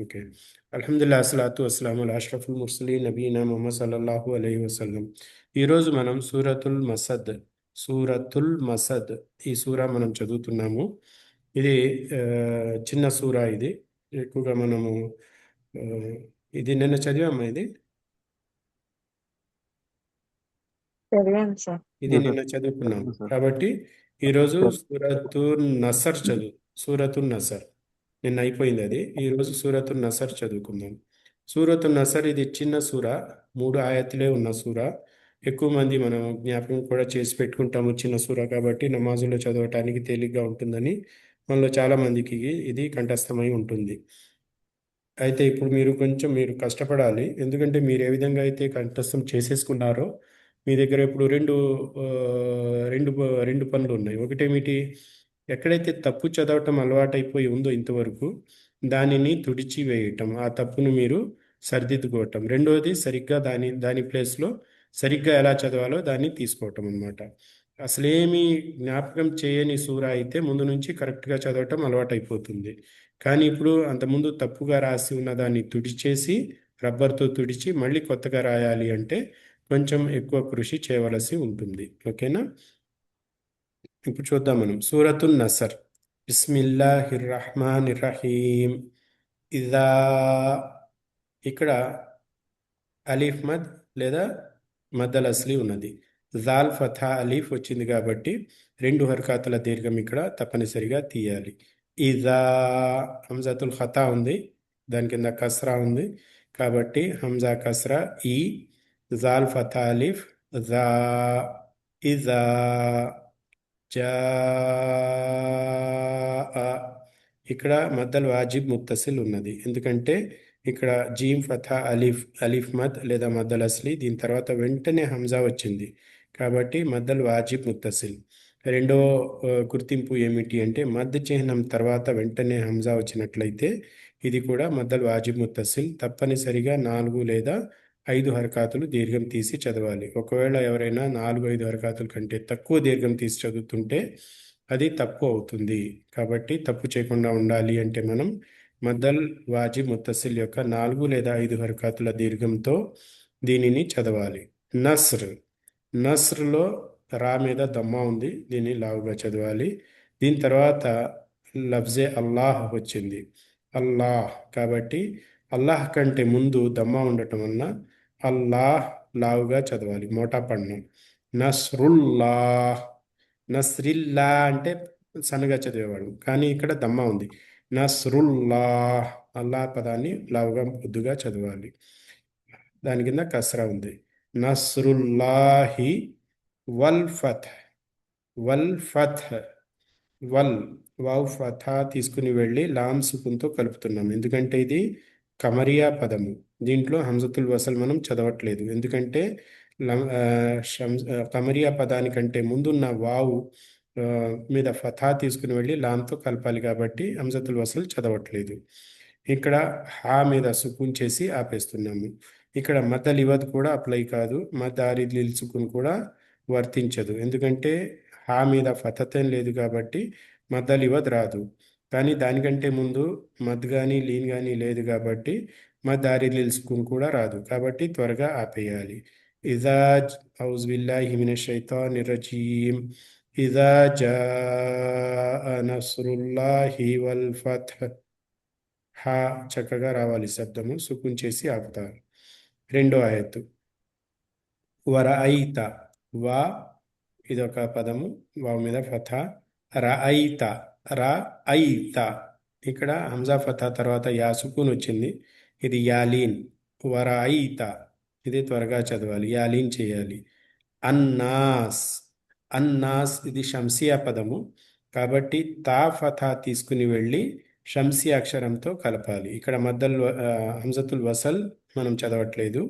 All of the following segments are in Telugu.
ఓకే. అల్హమ్దులిల్లాహ్ అస్సలాతు వస్సలాము అలా అష్రఫుల్ ముర్సలీన్ నబీనా ముహమ్మద్ సల్లల్లాహు అలైహి వసల్లం. ఈరోజు మనం సూరతుల్ మసద్ ఈ సూరా మనం చదువుతున్నాము. ఇది ఆ, చిన్న సూరా ఇది. ఎక్కువగా మనము ఆ, ఇది నిన్న చదివాము. చదివాను సార్. ఇది నిన్న చదువుకున్నాం చదివాను సార్. కాబట్టి ఈరోజు సూరతున్ నసర్ సూరతున్ నసర్ నిన్న అయిపోయింది అది. ఈరోజు సూరతున్ నసర్ చదువుకుందాం. సూరతున్ నసర్ ఇది చిన్న సూర, 3 ఆయతులే ఉన్న సూర. ఎక్కువ మంది మనం జ్ఞాపకం కూడా చేసి పెట్టుకుంటాము. చిన్న సూర కాబట్టి నమాజులో చదవటానికి తేలిగ్గా ఉంటుందని మనలో చాలా మందికి ఇది కంఠస్థమై ఉంటుంది. అయితే ఇప్పుడు మీరు కష్టపడాలి. ఎందుకంటే మీరు ఏ విధంగా అయితే కంఠస్థం చేసేసుకున్నారో మీ దగ్గర ఇప్పుడు ఆ, రెండు పనులు ఉన్నాయి. ఒకటేమిటి, ఎక్కడైతే తప్పు చదవటం అలవాటైపోయి ఉందో ఇంతవరకు దానిని తుడిచి వేయటం, ఆ తప్పును మీరు సరిదిద్దుకోవటం. రెండవది సరిగ్గా దాని ప్లేస్లో సరిగ్గా ఎలా చదవాలో దాన్ని తీసుకోవటం అన్నమాట. అసలేమి జ్ఞాపకం చేయని సూర అయితే ముందు నుంచి కరెక్ట్గా చదవటం అలవాటైపోతుంది. కానీ ఇప్పుడు అంతకుముందు తప్పుగా రాసి ఉన్న దాన్ని తుడిచేసి రబ్బర్తో తుడిచి మళ్ళీ కొత్తగా రాయాలి అంటే కొంచెం ఎక్కువ కృషి చేయవలసి ఉంటుంది. ఓకేనా? ఇప్పుడు చూద్దాం మనం సూరతున్ నసర్. బిస్మిల్లాహిర్ రహమానిర్ రహీం. ఇదా, ఇక్కడ అలీఫ్ మద్ లేదా మద్దల్ అస్లీ ఉన్నది. జాల్ ఫథా అలీఫ్ వచ్చింది కాబట్టి 2 హర్కాతుల దీర్ఘం ఇక్కడ తప్పనిసరిగా తీయాలి. ఇదా, హంజాతుల్ ఖతా ఉంది, దాని కింద కస్రా ఉంది కాబట్టి హంజా కస్రా ఈ, జాల్ ఫథా అలీఫ్ జా. ఇజా జా, ఇక్కడ మద్దల్ వాజిబ్ ముత్తసిల్ ఉన్నది. ఎందుకంటే ఇక్కడ జీమ్ ఫథా అలీఫ్, అలీఫ్ మద్ లేదా మద్దల్ అస్లీ, దీని తర్వాత వెంటనే హంజా వచ్చింది కాబట్టి మద్దల్ వాజిబ్ ముత్తసిల్. రెండో గుర్తింపు ఏమిటి అంటే మద్ చిహ్నం తర్వాత వెంటనే హంజా వచ్చినట్లయితే ఇది కూడా మద్దల్ వాజిబ్ ముత్తసిల్. తప్పనిసరిగా 4 లేదా 5 హర్కాతులు దీర్ఘం తీసి చదవాలి. ఒకవేళ ఎవరైనా 4-5 హర్కాతుల కంటే తక్కువ దీర్ఘం తీసి చదువుతుంటే అది తప్పు అవుతుంది. కాబట్టి తప్పు చేయకుండా ఉండాలి అంటే మనం మద్దల్ వాజిబ్ ముత్తసిల్ యొక్క 4 లేదా 5 హర్కాతుల దీర్ఘంతో దీనిని చదవాలి. నస్ర్. నస్ర్లో రా మీద దమ్మా ఉంది, దీన్ని లావుగా చదవాలి. దీని తర్వాత లఫ్జే అల్లాహ్ వచ్చింది, అల్లాహ్. కాబట్టి అల్లాహ్ కంటే ముందు దమ్మా ఉండటం వలన అల్లాహ్ లావుగా చదవాలి, మోటా పన్ను. నస్రుల్లాహ్. నస్రిల్లా అంటే సన్నగా చదివేవాడు, కానీ ఇక్కడ దమ్మా ఉంది. నస్రుల్లాహ్, అల్లాహ్ పదాన్ని లావుగా ముద్దుగా చదవాలి. దాని కింద కస్రా ఉంది. నస్రుల్లాహి వల్ ఫత్. వల్ ఫత్. వల్ వావ్ ఫథా తీసుకుని వెళ్ళి లామ్ సుకున్తో కలుపుతున్నాం. ఎందుకంటే ఇది కమరియా పదము, దీంట్లో హంజతుల్ వసల్ మనం చదవట్లేదు. ఎందుకంటే కమరియా పదానికంటే ముందున్న వావు ఆ, మీద ఫథా తీసుకుని వెళ్ళి లామ్తో కలపాలి కాబట్టి హంజతుల్ వసల్ చదవట్లేదు. ఇక్కడ హా మీద సుకున్ చేసి ఆపేస్తున్నాము. ఇక్కడ మద్దల్ ఇవద్ కూడా అప్లై కాదు, మద్ లిల్ సుకున్ కూడా వర్తించదు. ఎందుకంటే హా మీద ఫతతేం లేదు కాబట్టి మద్దల్ ఇవద్ రాదు. కానీ దానికంటే ముందు మద్ కానీ లీన్ కానీ లేదు కాబట్టి లిల్ సుకున్ కూడా రాదు. కాబట్టి త్వరగా ఆపేయాలి. ఇజా ఔజ్ బిల్లాహి మినష్ షైతానిర్ రజీం. ఇజా జాఅ నస్రుల్లాహి వల్ ఫత్. హా చక్కగా రావాలి శబ్దము, సుకున్ చేసి ఆపుతారు. రెండో ఆయత్తు వరఐత. వా ఇదొక పదము, వావ్ మీద ఫథా. రఐత. రఐత, ఇక్కడ హంజా ఫథా తర్వాత యా సుకూన్ వచ్చింది, ఇది యాలీన్. వరఐత, ఇది త్వరగా చదవాలి, యాలీన్ చేయాలి. అన్నాస్. అన్నాస్ ఇది షంసియా పదము కాబట్టి తా ఫథా తీసుకుని వెళ్ళి షంసియా అక్షరంతో కలపాలి. ఇక్కడ హంజతుల్ వసల్ మనం చదవట్లేదు,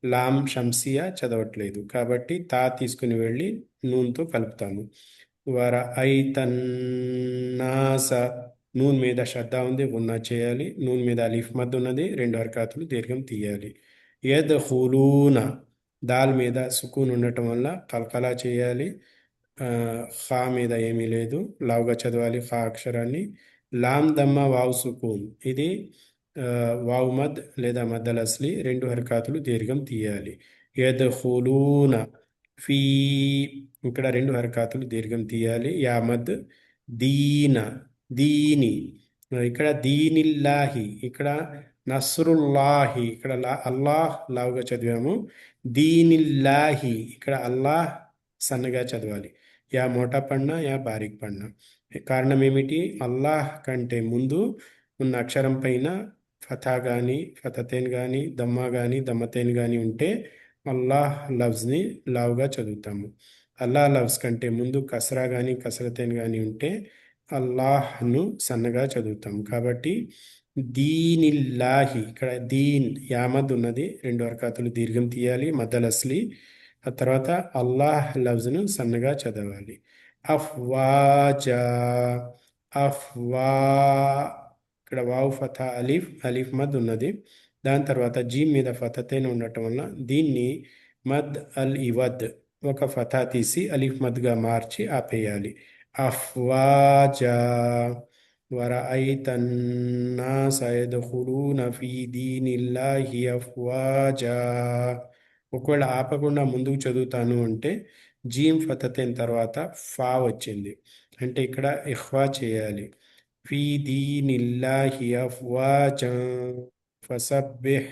లామ్ షంసియా చదవట్లేదు కాబట్టి తా తీసుకుని వెళ్ళి నూన్తో కలుపుతాము. వర ఐతన్నాస. నూన్ మీద శ్రద్ధ ఉంది, ఉన్నా చేయాలి. నూన్ మీద అలీఫ్ మద్ ఉన్నది, 2 హర్కాతులు దీర్ఘం తీయాలి. యద్ హులూన. దాల్ మీద సుకూన్ ఉండటం వల్ల కల్కలా చేయాలి. ఆ, ఖా మీద ఏమీ లేదు, లావుగా చదవాలి ఖా అక్షరాన్ని. లామ్ దమ్మ వావ్ సుకూన్, ఇది ఆ, వావు మద్ లేదా మద్దల్ అస్లి రెండు హరకాతులు దీర్ఘం తీయాలి. యద్ఖులూన ఫీ, ఇక్కడ రెండు హరకాతులు దీర్ఘం తీయాలి. యా మద్. దీన, దీని, ఇక్కడ దీనిల్లాహి, ఇక్కడ నస్రుల్లాహి, ఇక్కడ అల్లాహ్ లావుగా చదివాము. దీనిల్లాహి, ఇక్కడ అల్లాహ్ సన్నగా చదవాలి. యా మోటా పడినా యా బారిక్ పడినా. కారణం ఏమిటి? అల్లాహ్ కంటే ముందు ఉన్న అక్షరం పైన ఫతా కానీ ఫతతేన్ కానీ దమ్మా కానీ దమ్మతేన్ కానీ ఉంటే అల్లాహ్ లఫ్జ్ని లావుగా చదువుతాము. అల్లాహ్ లఫ్జ్ కంటే ముందు కసరా కానీ కసరతేన్ కానీ ఉంటే అల్లాహ్ను సన్నగా చదువుతాం. కాబట్టి దీనిల్లాహి, ఇక్కడ దీన్ యామద్ ఉన్నది, రెండు హరకాతులు దీర్ఘం తీయాలి మద్దల్ అస్లి. ఆ తర్వాత అల్లాహ్ లఫ్జ్ను సన్నగా చదవాలి. అఫ్వాజా, అఫ్వా, ఇక్కడ వావ్ ఫతా అలీఫ్, అలీఫ్ మద్ ఉన్నది. దాని తర్వాత జీమ్ మీద ఫతతేన్ ఉండటం వల్ల దీన్ని మద్ అల్ ఇవద్, ఒక ఫతా తీసి అలీఫ్ మద్గా మార్చి ఆపేయాలి. అఫ్వాజా వరఐతన్నాస యద్ఖులూన ఫీ దీనిల్లాహి అఫ్వాజా. ఒకవేళ ఆపకుండా ముందుకు చదువుతాను అంటే జీమ్ ఫతతేన్ తర్వాత ఫా వచ్చింది అంటే ఇక్కడ ఇఖ్వా చేయాలి. ఫీ దీనిల్లాహి అఫ్వాజా ఫసబ్బిహ్,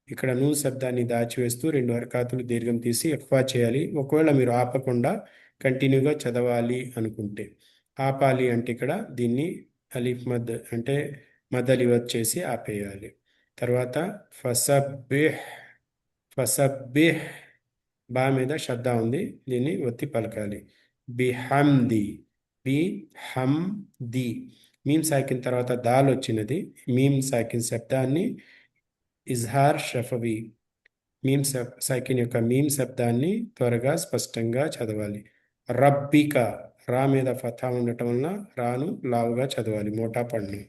ఇక్కడ నూన్ శబ్దాన్ని దాచివేస్తూ రెండు హరకాతులు దీర్ఘం తీసి ఇఖ్వా చేయాలి. ఒకవేళ మీరు ఆపకుండా కంటిన్యూగా చదవాలి అనుకుంటే. ఆపాలి అంటే ఇక్కడ దీన్ని అలీఫ్ మద్ అంటే మదలివత్ చేసి ఆపేయాలి. తర్వాత ఫసబ్బిహ్, ఫసబ్బిహ్, బా మీద శ్రద్ధ ఉంది, దీన్ని ఒత్తి పలకాలి. బిహమ్ది, బి హమ్ ది. మీమ్ సాకిన్ తర్వాత దాల్ వచ్చినది. మీమ్ సాకిన్ శబ్దాన్ని ఇజ్హార్ షఫవి, మీమ్ సాకిన్ యొక్క మీమ్ శబ్దాన్ని త్వరగా స్పష్టంగా చదవాలి. రబ్బిక, రా మీద ఫతా ఉండటం వలన రాను లావుగా చదవాలి, మోటా పన్ను.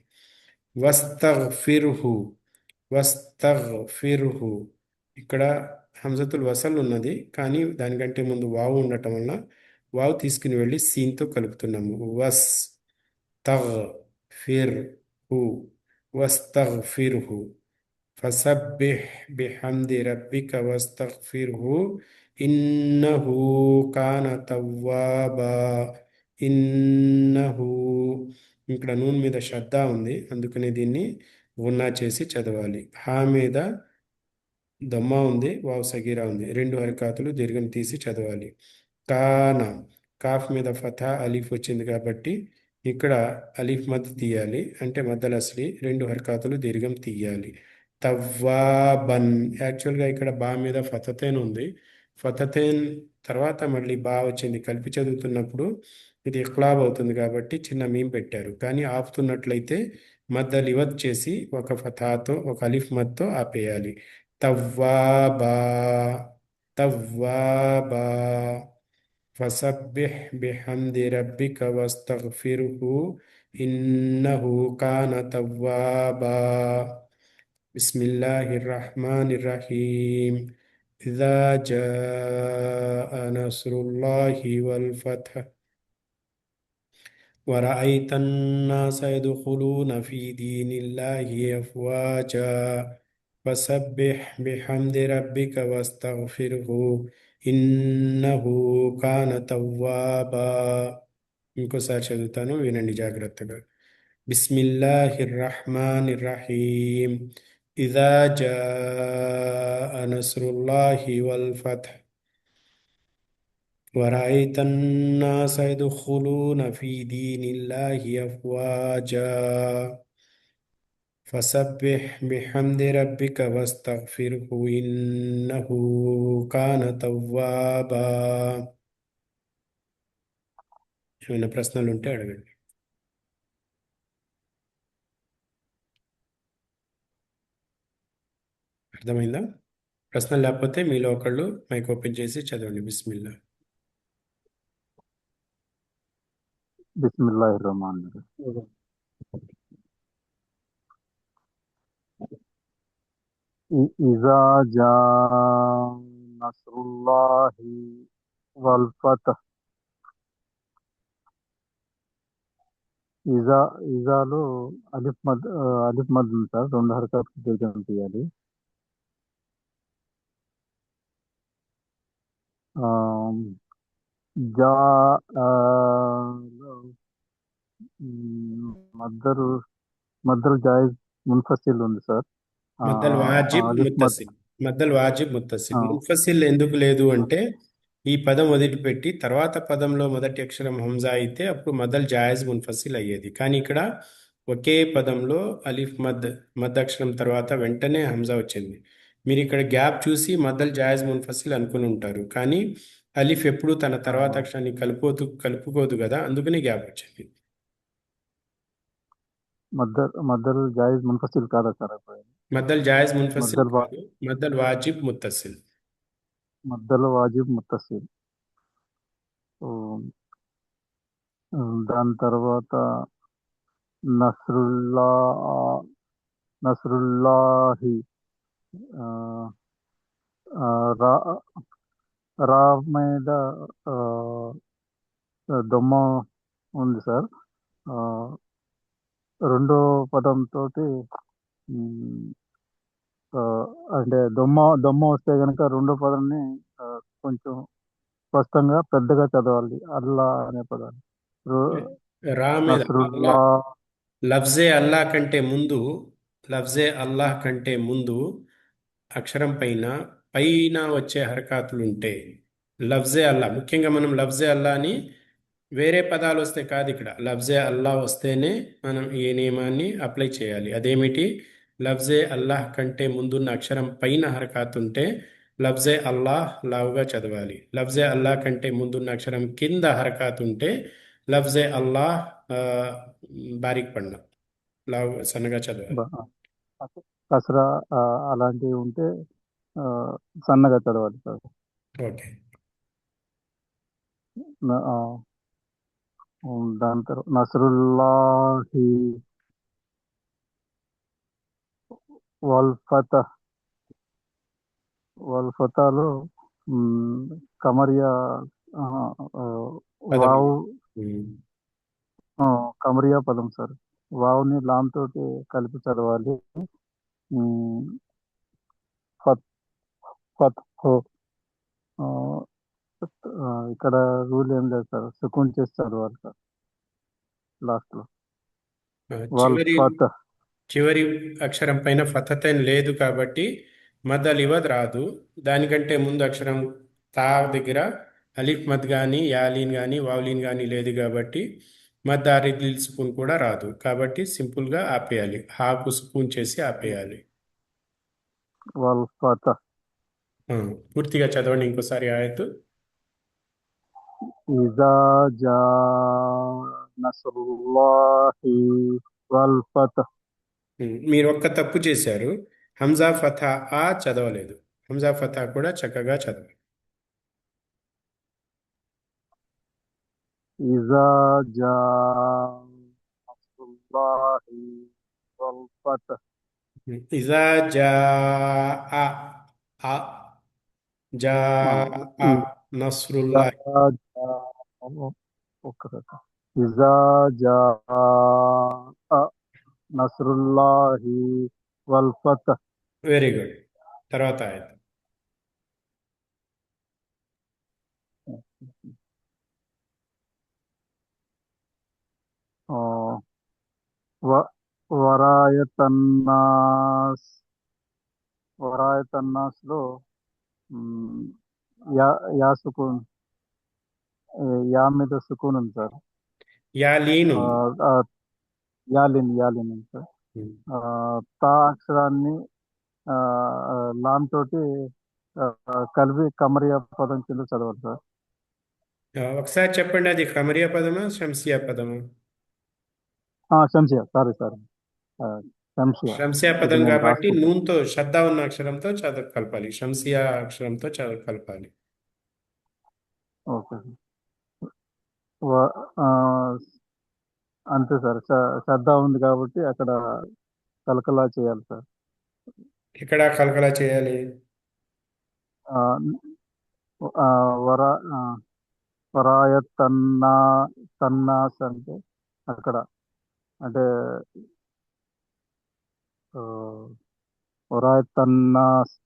వస్తగ్ఫిర్హు, వస్తగ్ఫిర్హు, ఇక్కడ హంజతుల్ వసల్ ఉన్నది కానీ దానికంటే ముందు వావు ఉండటం వలన వావు తీసుకుని వెళ్ళి సీన్తో కలుపుతున్నాము. వస్ తగ్ ఫిర్ హు, వస్తగ్ఫిర్హు. ఫసబ్బిహ్ బిహమ్ది రబ్బిక వస్తగ్ఫిర్హు ఇన్నహు కాన తవ్వాబా. ఇన్నహు, ఇక్కడ నూన్ మీద శ్రద్ధ ఉంది అందుకని దీన్ని గున్నా చేసి చదవాలి. హా మీద దమ్మా ఉంది, వావ్ సగీరా ఉంది, రెండు హరకాతులు దీర్ఘం తీసి చదవాలి. కాన, కాఫ్ మీద ఫతా అలీఫ్ వచ్చింది కాబట్టి ఇక్కడ అలీఫ్ మద్ తీయాలి అంటే మద్దల్ అస్లి, రెండు హరకాతులు దీర్ఘం తీయాలి. తవ్వాబన్, యాక్చువల్గా ఇక్కడ బా మీద ఫతతేన్ ఉంది, ఫతతేన్ తర్వాత మళ్ళీ బా వచ్చింది, కలిపి చదువుతున్నప్పుడు ఇది ఇఖ్లాబ్ అవుతుంది కాబట్టి చిన్న మీమ్ పెట్టారు. కానీ ఆపుతున్నట్లయితే మద్దల్ ఇవత్ చేసి ఒక ఫతాతో ఒక అలీఫ్ మద్తో ఆపేయాలి. తవ్వాబా, తవ్వాబా. ఫసబ్బిహ్ బిహమ్ది రబ్బిక వస్తగ్ఫిర్హు ఇన్నహు కాన తవ్వాబా. బిస్మిల్లాహిర్ రహ్మానిర్ రహీం. ఇదా జాఅ నస్రుల్లాహి వల్ ఫత్ ورأيت الناس يدخلون في دين الله أفواجا فسبح بحمد ربك واستغفره إنه كان توابا. ఇంకోసారి చదువుతాను, వినండి జాగ్రత్తగా. బిస్మిల్లాహిర్ రహ్మానిర్ రహీం. ఇదా జాఅ నస్రుల్లాహి వల్ ఫత్ ورأيت الناس يدخلون في دين الله أفواجا فسبح بحمد ربك واستغفره إنه كان توابا. ఏమైనా ప్రశ్నలు ఉంటే అడగండి. అర్థమైందా? ప్రశ్నలు లేకపోతే మీలో ఒకళ్ళు మైక్ ఓపెన్ చేసి చదవండి. బిస్మిల్లా. बिस्मिल्लाहिर्रहमानिर्रहीम। इज़ा जाअ नस्रुल्लाहि वल फतह ఇజా ఇజాలో అలిఫ్ మద్ ఉంది సార్, రెండు హరకతులు దీర్ఘం తీయాలి. ఆ, జా ఆ, లో, మద్దరు మద్దరు జాయిజ్ మున్ఫసిల్ ఉంది సార్. ఆ, మద్దల్ వాజిబ్ అలిఫ్ మద్. ముత్తసిల్. మద్దల్ వాజిబ్ ముత్తసిల్. ఆ, మున్ఫసిల్ ఎందుకు లేదు అంటే ఈ పదం వదిలిపెట్టి తర్వాత పదంలో మొదటి అక్షరం హంజా అయితే అప్పుడు మద్దల్ జాయజ్ మున్ఫసిల్ అయ్యేది. కానీ ఇక్కడ ఒకే పదంలో అలిఫ్ మద్ అక్షరం తర్వాత వెంటనే హంజా వచ్చింది. మీరు ఇక్కడ గ్యాప్ చూసి మద్దల్ జాయజ్ మున్ఫసిల్ అనుకుని ఉంటారు. కానీ అలిఫ్ ఎప్పుడు తన ఆ, తర్వాత అక్షరాన్ని కలుపుకోదు కదా, అందుకని గ్యాప్ వచ్చింది. మద్దరు జాయిజ్ మున్ఫసిల్ కాదా సార్ అప్పుడు? మద్దల్ జాయజ్ మున్ఫసిల్ మద్దల్ వా కాదు, మద్దల్ వాజిబ్ ముత్తసిల్. మద్దలు వాజిబ్ ముత్తసిల్. ఓ, దాని తర్వాత నస్రుల్లా నస్రుల్లాహి. ఆ, ఆ, రా రా మీద ఆ, దొమ్మ ఉంది సార్. ఆ, రెండో పదంతో అంటే దొమ్మ వస్తే కనుక రెండో పదాన్ని ఆ, కొంచెం స్పష్టంగా పెద్దగా చదవాలి. అల్లా అనే పదాన్ని రు- రా మీద అల్లా. నస్రుల్లా. లఫ్జే అల్లాహ్ కంటే ముందు, లఫ్జే అల్లాహ్ కంటే ముందు అక్షరం పైన పైన వచ్చే హరకాతులు ఉంటే లఫ్జే అల్లాహ్, ముఖ్యంగా మనం లఫ్జే అల్లాహని వేరే పదాలు వస్తే కాదు, ఇక్కడ లఫ్జే అల్లాహ్ వస్తేనే మనం ఈ నియమాన్ని అప్లై చేయాలి. అదేమిటి? లఫ్జే అల్లాహ్ కంటే ముందున్న అక్షరం పైన హరకాత్ ఉంటే లఫ్జే అల్లాహ్ లావుగా చదవాలి. లఫ్జే అల్లాహ్ కంటే ముందున్న అక్షరం కింద హరకాత్ ఉంటే లఫ్జే అల్లాహ్ ఆ, బారిక్ పడిన లావు సన్నగా చదవాలి. బ- కసరా అలాంటివి ఉంటే ఆ, సన్నగా చదవాలి సార్. ఓకే. న- ఆ, దాని తర్వాత నస్రుల్లాహి వల్ ఫతహ్. వల్ ఫతాలో కమరియా. ఆ, ఆ, పదం ఇది. వావ్. ఉమ్. కమరియా పదం సార్. వావుని లామ్ తోటి కలిపి చదవాలి. ఉమ్, ఫత్ ఫత్ హో. ఆ, ఇక్కడ రూల్ ఏం లేదు సార్, సుకూన్ చేసి చదవాలి సార్ లాస్ట్ లో. వల్ చివరి ఫత్. చివరి అక్షరం పైన ఫతతన్ లేదు కాబట్టి మద్ అలివద్ రాదు. దానికంటే ముందు అక్షరం తా దగ్గర అలిఫ్ మద్ కానీ యాలీన్ కానీ వావ్లీన్ కానీ లేదు కాబట్టి మద్ ఆరిదిల్ సుకూన్ కూడా రాదు. కాబట్టి సింపుల్గా ఆపేయాలి, హాకు సుకూన్ చేసి ఆపేయాలి. వల్ ఫత్. ఆ, పూర్తిగా చదవండి ఇంకోసారి ఆయతు. ఇజా జా నస్రుల్లాహి వల్ ఫత్. మీరు ఒక్క తప్పు చేశారు. హంజా ఫథా ఆ చదవలేదు. హంజా ఫథా కూడా చక్కగా చదవాలి. ఇజా జా నస్రుల్లాహి వల్ ఫత్. ఇజా జా ఆ ఆ జా ఆ ఇజా నస్రుల్లా. జా ఒక్కసారి. ఇజా జా నస్రుల్లాహి వల్ ఫత్. Very good. తర్వాత ఆయత. వ- వరాయతన్నాస్. వరాయతన్నాస్ లో మ్, యా యా సుకూన్. యా మీద సుకూన్ ఉంది సార్. యాలీన్ ఆ, ఉంది. ఆ, యాలిన్ ఉంది సార్. ఆ, తా అక్షరాన్ని ఆ, లామ్ తోటి ఆ, కలిపి కమరియా పదం కింద చదవాలి సార్. ఒకసారి చెప్పండి, అది ఖమరియా పదమా షంసియా పదమా? శంషియా, sorry sorry. ఆ, శంషియా. షంసియా ఇది పదం నేను కాబట్టి రాసుకుంటాను. నూన్తో శ్రద్ధ ఉన్న అక్షరంతో చదువు కలపాలి, షంసియా అక్షరంతో చదువు కలపాలి. ఓకే. వ- ఆ, అంతే సార్. శ్రద్ధ ఉంది కాబట్టి అక్కడ కలకలా చేయాలి సార్. ఇక్కడ కలకలా చేయాలి. ఆ, ఆ, వర ఆ, వరాయ తన్నా తన్నాస్ అంటే అక్కడ అంటే ఆ, వరాయతన్నాస్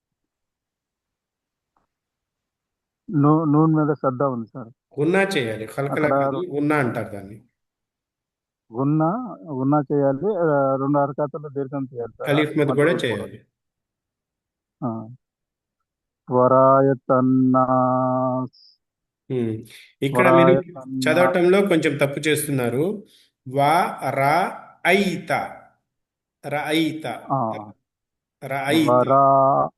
నూన్ మీద శ్రద్ధ ఉంది సార్. ఉన్నా చేయాలి, కలకల అక్కడ కాదు, ఉన్నా అంటారు దాన్ని. ఉన్న ఉన్న చేయాలి, రెండు అరకాతలు దీర్ఘం చేయాలి సార్, అలీఫ్ మద్ మధ్య కూడా పోకూడదు. చేయాలి. ఆ, వరాయతన్నాస్. ఉమ్. ఇక్కడ మీరు వరాయతన్నా చదవటంలో కొంచెం తప్పు చేస్తున్నారు. వా రా ఐత, రఐత, ఆ, రఐత. వరా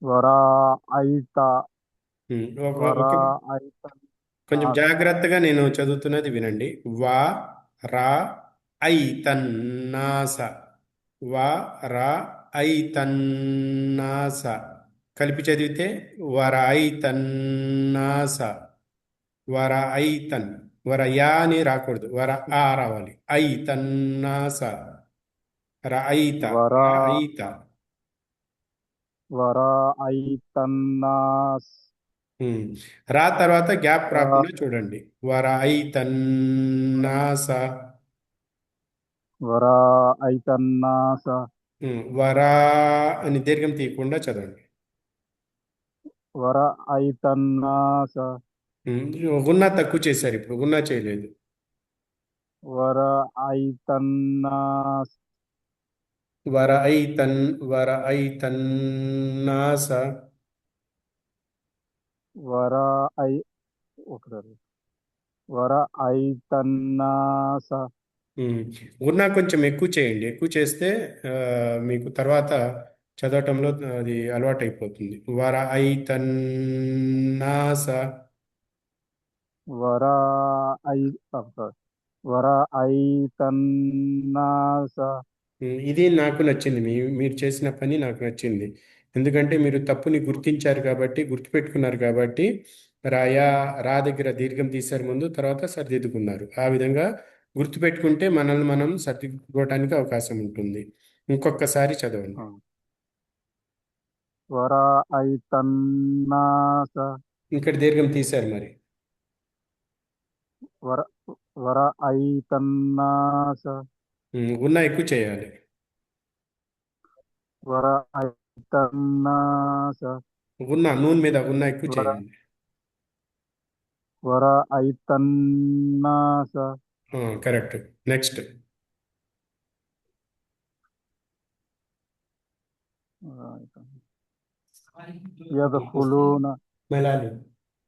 వరాయిత ఒక కొంచెం వరాయితన్నాస్. జాగ్రత్తగా నేను చదువుతున్నది వినండి. వా రా ఐతన్నాస, వా రా ఐతన్నాస. కలిపి చదివితే వర ఐతన్నాస, వర ఐతన్. వర యా అని రాకూడదు, వర ఆ రావాలి. ఐతన్నాస, ర ఐత, వరా ర ఐత. వరాయితన్నాస్. ఉమ్. రా తర్వాత గ్యాప్ వరా రాకుండా చూడండి. వర ఐతన్నాస. వరాయితన్నాస. వరా అని దీర్ఘం తీయకుండా చదవండి. వరాయితన్నాస. ఉమ్. గున్నా తక్కువ చేశారు, ఇప్పుడు గున్నా చేయలేదు. వరాయితన్నాస్. వర ఐతన్, వర ఐతన్నాస. వరాయి ఒకసారి వరాయితన్నాస. ఉమ్. గున్నా కొంచెం ఎక్కువ చేయండి. ఎక్కువ చేస్తే ఆ, మీకు తర్వాత చదవటంలో అది అలవాటు అయిపోతుంది. వర ఐతన్నాస. వరాయి సారీ వరాయితన్నాస. ఇది నాకు నచ్చింది. మీరు చేసిన పని నాకు నచ్చింది. ఎందుకంటే మీరు తప్పుని గుర్తించారు కాబట్టి, గుర్తుపెట్టుకున్నారు కాబట్టి, రాయా, రా దగ్గర దీర్ఘం తీశారు ముందు, తర్వాత సరిదిద్దుకున్నారు. ఆ విధంగా గుర్తుపెట్టుకుంటే మనల్ని మనం సర్దిద్దుకోవడానికి అవకాశం ఉంటుంది. ఇంకొకసారి చదవండి. వరాయితన్నాస. ఇక్కడ దీర్ఘం తీశారు మరి. వర వరాయితన్నాస. ఉన్న ఎక్కువ చేయాలి. వరాయితన్నాస. నూనె మీద ఉన్న ఎక్కువ వర చేయాలి. వరాయితన్నాస. కరెక్ట్. నెక్స్ట్. यदखुलून. मैं ला लूँ,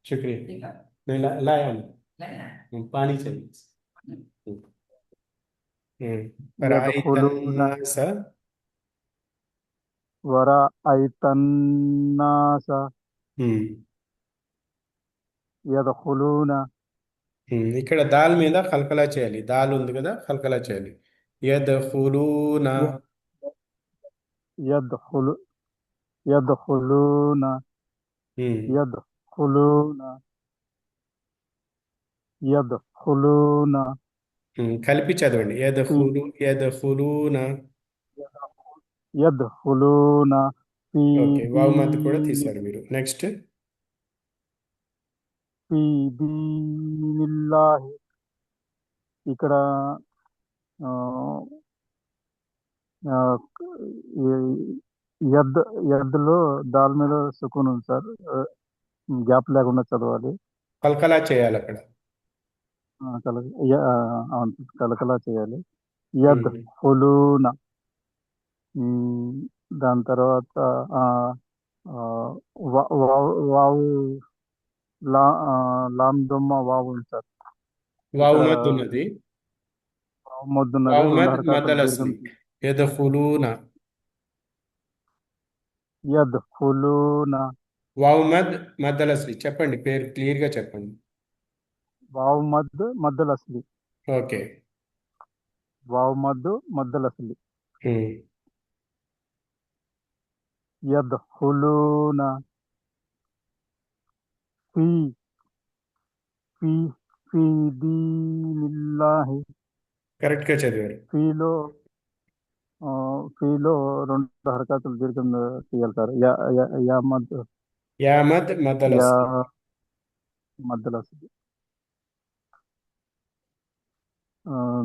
शुक्रिया। मैं लाया हूँ, पानी चाहिए। यदखुलून रअयतन्नास। वराइतन्नास. हम्म, यदखुलून. ఇక్కడ దాల్ మీద కలకలా చేయాలి. దాల్ ఉంది కదా, కలకలా చేయాలి. యద్ఖులూన. य- यदखुल यदखुलून. हम्म, यदखुलून. यदखुलून కలిపి చదవండి. फी యద్ఖులూన. यदखुलून फी ఓకే, వావ్ మద్ కూడా दीन తీశారు మీరు. నెక్స్ట్. फी दीनिल्लाहि. ఇక్కడ ఆ, ఆ, ఈ యద్లో దాల్ మీద సుకూన్ ఉంది సార్, గ్యాప్ లేకుండా చదవాలి. కలకలా చేయాలి అక్కడ. అవును, కలకలా చేయాలి. యద్ ఉమ్, హులూన. దాని తర్వాత ఆ, ఆ, వావు లా లామ్ దుమ్మ వావు ఉంది సార్. వావ్ ఇక్కడ మద్ ఉన్నది. వావు మొద్దున్నది, వావ్ రెండు మద్ హరకతులు మదల్ దీర్ఘం అస్లి. యద్ఖులూన. యద్ హులూన. వావ్ మద్ మద్దల్ అస్లి. చెప్పండి, పేరు క్లియర్ గా చెప్పండి. వావు మద్ మద్దల్ అస్లి. ఓకే. వావు మద్దు మద్దల్ అస్లి. ఉమ్, యద్ హులూన ఫీ ఫీ ఫీ దీనిల్లాహి. కరెక్ట్ గా చదివారు. ఫీలో ఆ, ఫీలో రెండు హరకతులు దీర్ఘం తీయాలి సార్. యా యా యా మద్ యా మద్ మద్దల్ యా అస్లి. మద్దల్ అస్లి.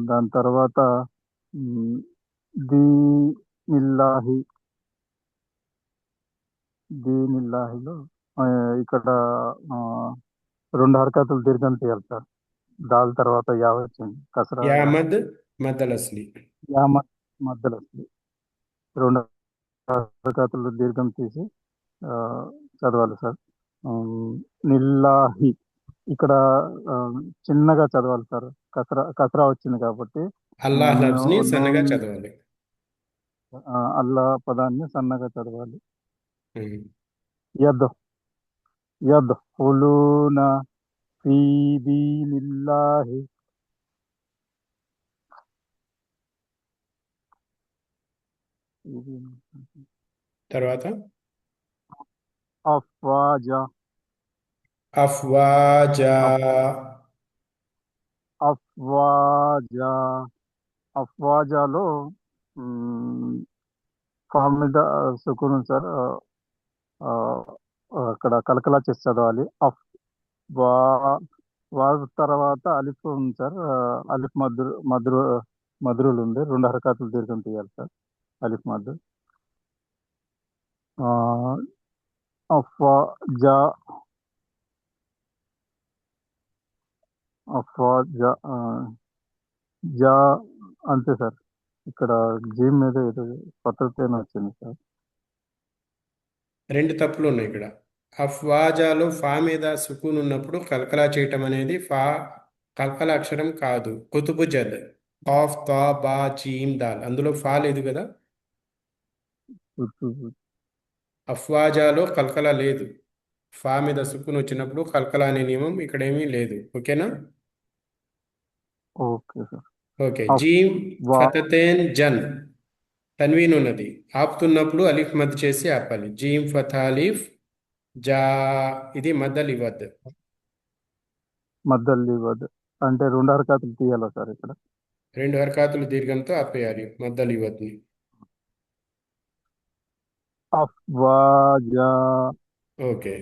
దాని తర్వాత మ్, దీనిల్లాహి దీనిల్లాహిలో ఆ, ఇక్కడ ఆ, రెండు హరకతులు దీర్ఘం తీయాలి సార్. దాల్ తర్వాత యా వచ్చింది కసరా యా. యామద్ మద్దల్ అస్లి. యా మధ్యలో వస్తుంది. రెండు హరకతులు దీర్ఘం తీసి ఆ, చదవాలి సార్. ఉమ్, నిల్లాహి ఇక్కడ ఆ, చిన్నగా చదవాలి సార్. కసరా కసరా వచ్చింది కాబట్టి అల్లాహ్ లఫ్జ్ని సన్నగా నూన్ చదవాలి. అల్లా పదాన్ని సన్నగా చదవాలి. ఉమ్. యద్ యద్ఖులూన ఫీ దీనిల్లాహి తర్వాత అఫ్వాజా అఫ్వాజా. అఫ్ అఫ్వాజా అఫ్వాజాలో ఫామ్ మీద సుకూన్ ఉంది సార్. ఆ, అక్కడ కలకలా చేసి చదవాలి. అఫ్ వా వావ్ తర్వాత అలిఫ్ ఉంది సార్. అలిఫ్ మధురులు ఉంది. రెండు హరకాతులు దీర్ఘం తీయాలి సార్. అలిఫ్ మధు అఫ్వాజా అఫ్వాజా జా అంతే సార్. ఇక్కడ జీమ్ మీద ఏదో పద్ధతి వచ్చింది సార్. రెండు తప్పులు ఉన్నాయి ఇక్కడ. అఫ్వాజాలో ఫా మీద సుకూన్ ఉన్నప్పుడు కల్కలా చేయటం అనేది ఫా కల్కల అక్షరం కాదు. కుతుబు జద్ ఆఫ్ తా బా జీమ్ దాల్, అందులో ఫా లేదు కదా. అఫ్వాజాలో కల్కల లేదు. ఫా మీద సుకూన్ వచ్చినప్పుడు కల్కల అనే నియమం ఇక్కడ ఏమీ లేదు. ఓకేనా? Okay sir. ఓకే. అఫ్ జీమ్ వా ఫతతేన్ జన్, తన్వీన్ ఉన్నది. ఆపుతున్నప్పుడు అలిఫ్ మద్ చేసి ఆపాలి. జీమ్ ఫతాలిఫ్ జా, ఇది మద్దల్ ఇవద్. మద్దల్లి వద్ అంటే రెండు హరకాతులు తీయాలా సార్ ఇక్కడ. రెండు హర్కాతులు దీర్ఘంతో ఆపేయాలి మద్దల్ ఇవద్ని. అఫ్వాజా ఓకే.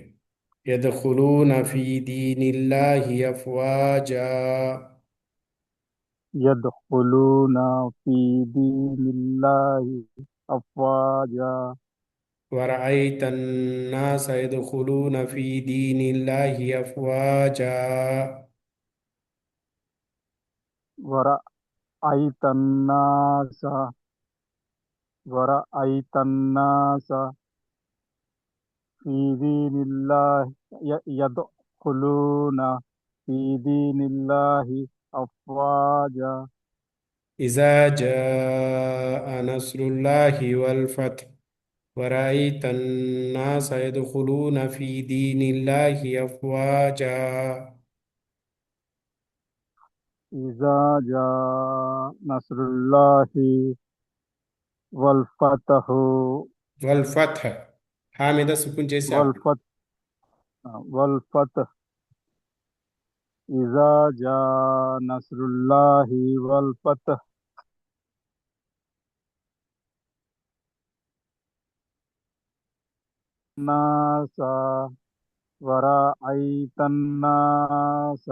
యద్ఖులూన ఫీ దీనిల్లాహి అఫ్వాజా. యద్ఖులూన ఫీ దీనిల్లాహి అఫ్వాజా ورأيت الناس يدخلون في دين الله أفواجا. వరఐతన్నాస వరఐతన్నాస ఫీ దీనిల్లాహి యద్ఖులూన ఫీ దీనిల్లాహి అఫ్వాజా إذا جاء نصر الله والفتح ورأيت الناس يدخلون في دين الله أفواجا. ఇజా జా నస్రుల్లాహి వల్ ఫతహు والفتح حامد سكون جيسي వల్ آپل. ఫత్ వల్ ఫత్ ఇజా జా నస్రుల్లాహి వల్ ఫత్ నాస వరఐతన్నాస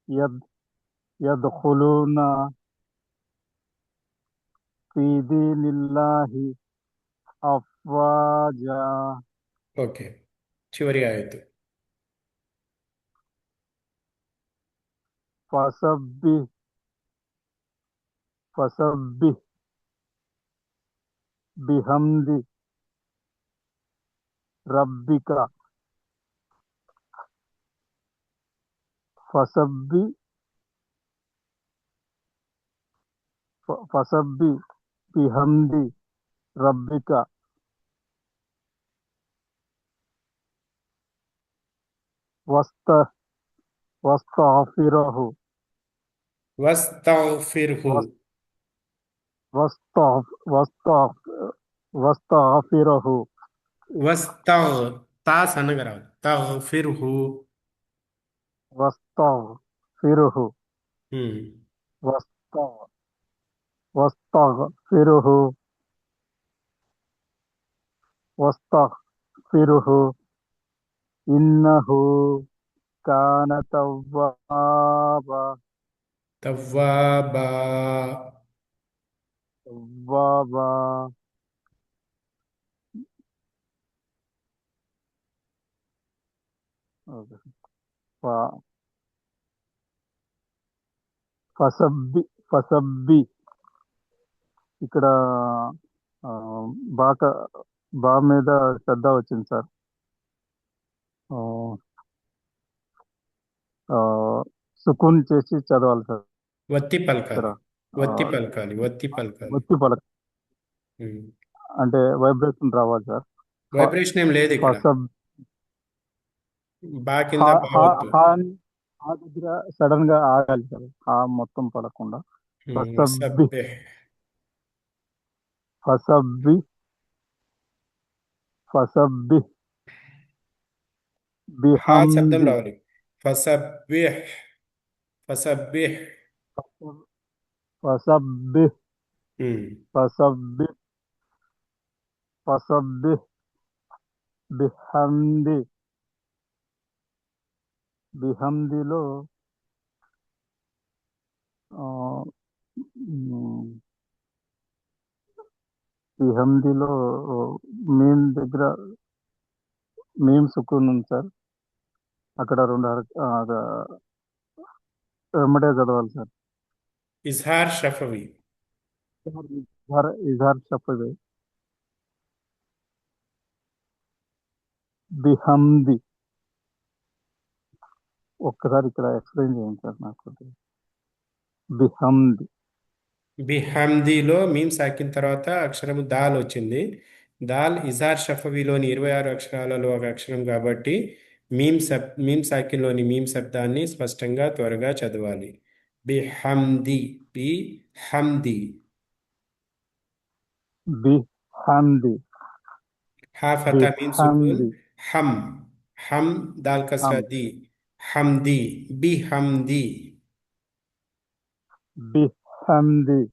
యద్ యద్ఖులూన ఫీ దీనిల్లాహి అఫ్వాజా ఓకే. చివరి ఆయత్. ఫసబ్బి ఫసబ్బి బిహమ్ది రబ్బిక ఫసబ్బి ఫసబ్బి బిహమ్ది రబ్బిక వస్త వస్తఫిరహు واستغفره. వస్తఫిరహు واستغ تا సన్నగరావు. تغفره. వస్తఫిరహు హ్మ్. వస్త వస్తఫిరహు వస్తఫిరహు ఇన్నహు కాన తవ్వాబా. తవ్వాబా. తవ్వాబా. ఓకే. ఫ- ఫసబ్బి. ఫసబ్బి. ఇక్కడ ఆ, బాక బా మీద శ్రద్ధ వచ్చింది సార్. ఆ, ఆ, సుకున్ చేసి చదవాలి సార్ వత్తి ఇక్కడ. పలకాలి. ఆ, వత్తి పలకాలి. వత్తి పలకాలి. ఒత్తి పలక ఉమ్. అంటే వైబ్రేషన్ రావాలి సార్. ఫ- వైబ్రేషన్ ఏం లేదు ఇక్కడ. ఫసబ్. బా కింద హా బా హా వద్దు. హా అని ఆ దగ్గర సడన్ గా ఆగాలి సార్. హా మొత్తం పడకుండా. ఫసబ్బి. వసబ్బిహ్. ఫసబ్బి. ఫసబ్బి హా శబ్దం బిహమ్ది. రావాలి. ఫసబ్బిహ్. ఫసబ్బిహ్. ఫసబ్బి. ఉమ్. ఫసబ్బి. ఫసబ్బి బిహమ్ది. బిహమ్దిలో ఆ, మ్, బిహమ్దిలో మీమ్ దగ్గర మీమ్ సుకూన్ ఉంది సార్. అక్కడ రెండు వెంబడే చదవాలి సార్. ఇజ్హార్ షఫవి. ఇజహార్ ఇజహార్ చెప్పదు. బిహమ్ది. ఒక్కసారి ఇక్కడ ఎక్స్ప్లెయిన్ చేయండి సార్ నాకు. బిహమ్ది. బిహమ్దిలో మీమ్ సాకిన తర్వాత అక్షరము దాల్ వచ్చింది. దాల్ ఇజార్ షఫవిలోని 26 అక్షరాలలో ఒక అక్షరం కాబట్టి మీమ్ సాకిన్లోని మీమ్ శబ్దాన్ని స్పష్టంగా త్వరగా చదవాలి. బిహమ్ది. బి హమ్ది. బిహమ్ది. హా ఫతా మీమ్ సుకూన్. బిహమ్ది. హమ్. హమ్ దాల్ కసరా హమ్. ది. హమ్ది. బిహమ్ది. బిహమ్ది.